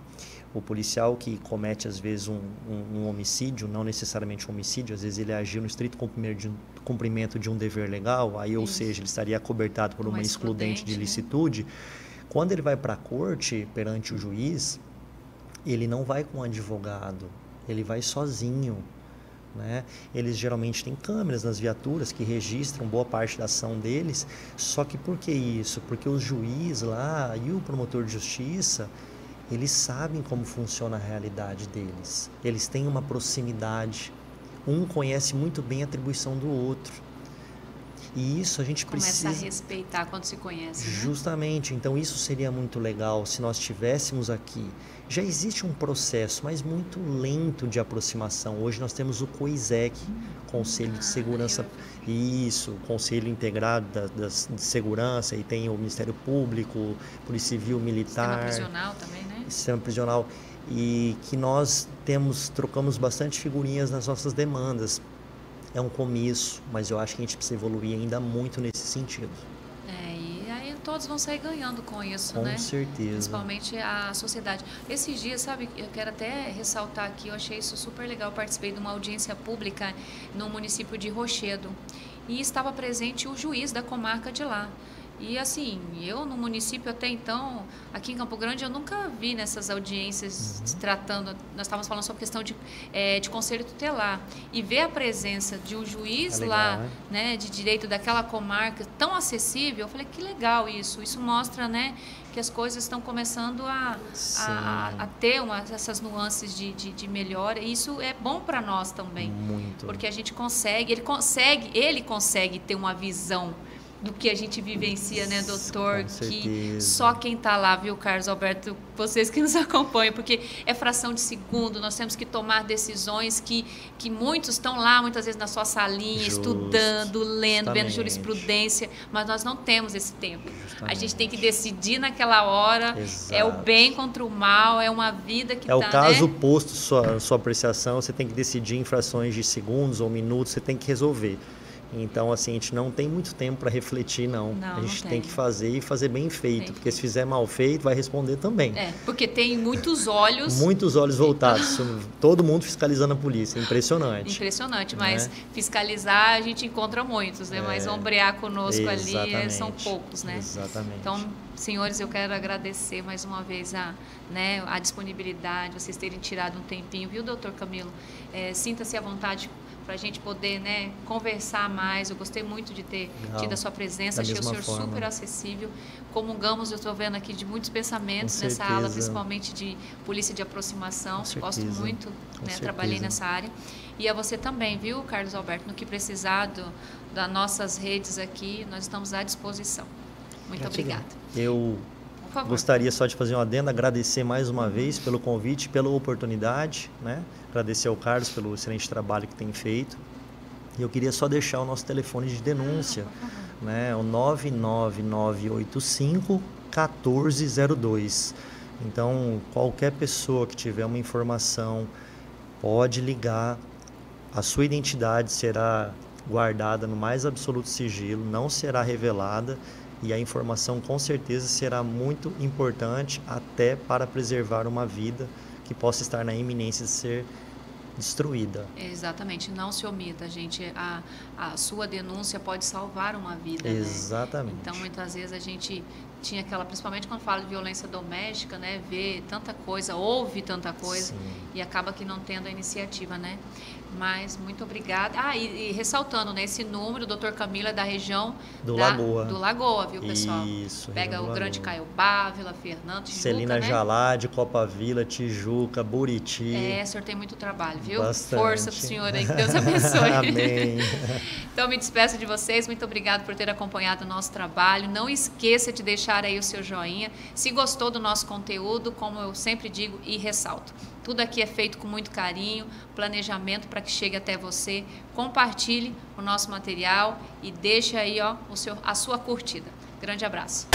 o policial que comete, às vezes, um homicídio, não necessariamente um homicídio, às vezes ele agiu no estrito cumprimento de um dever legal, aí, ou seja, ele estaria acobertado por uma excludente de ilicitude. Né? Quando ele vai para a corte, perante o juiz, ele não vai com um advogado, ele vai sozinho. Né? Eles geralmente têm câmeras nas viaturas que registram boa parte da ação deles, só que por que isso? Porque o juiz lá e o promotor de justiça, eles sabem como funciona a realidade deles, eles têm uma proximidade, um conhece muito bem a atribuição do outro. E isso a gente precisa... Começa a respeitar quando se conhece. Justamente, né? Então isso seria muito legal se nós tivéssemos aqui. Já existe um processo, mas muito lento de aproximação. Hoje nós temos o COISEC, Conselho de Segurança, isso, Conselho Integrado de Segurança, e tem o Ministério Público, Polícia Civil, Militar. Sistema prisional também, né? Sistema prisional. E que nós trocamos bastante figurinhas nas nossas demandas. É um começo, mas eu acho que a gente precisa evoluir ainda muito nesse sentido. E aí todos vão sair ganhando com isso, com né? Com certeza. Principalmente a sociedade. Esses dias, sabe, eu quero até ressaltar aqui, eu achei isso super legal, eu participei de uma audiência pública no município de Rochedo e estava presente o juiz da comarca de lá. E assim, eu no município até então, aqui em Campo Grande, eu nunca vi nessas audiências tratando, nós estávamos falando sobre questão de conselho tutelar, e ver a presença de um juiz lá, né, de direito daquela comarca tão acessível, eu falei, que legal isso mostra, né, que as coisas estão começando a ter essas nuances de melhora, e isso é bom para nós também. Muito. Porque a gente ele consegue ter uma visão do que a gente vivencia, né, doutor? Que só quem está lá, viu, Carlos Alberto, vocês que nos acompanham, porque é fração de segundo, nós temos que tomar decisões que muitos estão lá, muitas vezes na sua salinha, estudando, lendo, vendo jurisprudência, mas nós não temos esse tempo. A gente tem que decidir naquela hora, é o bem contra o mal, é uma vida que o caso oposto, sua apreciação, você tem que decidir em frações de segundos ou minutos, você tem que resolver. Então, assim, a gente não tem muito tempo para refletir, não. A gente tem que fazer e fazer bem feito, porque se fizer mal feito, vai responder também. Porque tem muitos olhos... Muitos olhos voltados, todo mundo fiscalizando a polícia, impressionante. Impressionante, mas fiscalizar a gente encontra muitos, né? Mas ombrear conosco ali são poucos, né? Exatamente. Então, senhores, eu quero agradecer mais uma vez a disponibilidade, vocês terem tirado um tempinho, viu, doutor Camilo? Sinta-se à vontade para a gente poder, né, conversar mais. Eu gostei muito de ter tido a sua presença, achei o senhor super acessível. Comungamos, eu estou vendo aqui, de muitos pensamentos nessa aula, principalmente de polícia de aproximação. Gosto muito, né, trabalhei nessa área. E a você também, viu, Carlos Alberto, no que precisar das nossas redes aqui, nós estamos à disposição. Muito obrigada. Eu gostaria só de fazer um adendo, agradecer mais uma vez pelo convite, pela oportunidade, né? Agradecer ao Carlos pelo excelente trabalho que tem feito. E eu queria só deixar o nosso telefone de denúncia, né? O 99985-1402. Então, qualquer pessoa que tiver uma informação pode ligar. A sua identidade será guardada no mais absoluto sigilo, não será revelada. E a informação com certeza será muito importante até para preservar uma vida que possa estar na iminência de ser destruída. Exatamente, não se omita, gente. A sua denúncia pode salvar uma vida. Exatamente. Né? Então, muitas vezes a gente tinha aquela, principalmente quando fala de violência doméstica, né, vê tanta coisa, ouve tanta coisa. Sim. E acaba que não tendo a iniciativa, né? Mas muito obrigada. E ressaltando, né, esse número, o doutor Camilo é da região do Lagoa, viu, pessoal? Isso. Pega o Grande Caiobá, Vila Fernanda, Tijuca, Celina, né? Jalade, Copa Vila, Tijuca, Buriti. O senhor tem muito trabalho, viu? Bastante. Força pro senhor aí, que Deus abençoe. Amém. Então, me despeço de vocês. Muito obrigado por ter acompanhado o nosso trabalho. Não esqueça de deixar aí o seu joinha. Se gostou do nosso conteúdo, como eu sempre digo e ressalto, tudo aqui é feito com muito carinho, planejamento para que chegue até você. Compartilhe o nosso material e deixe aí a sua curtida. Grande abraço.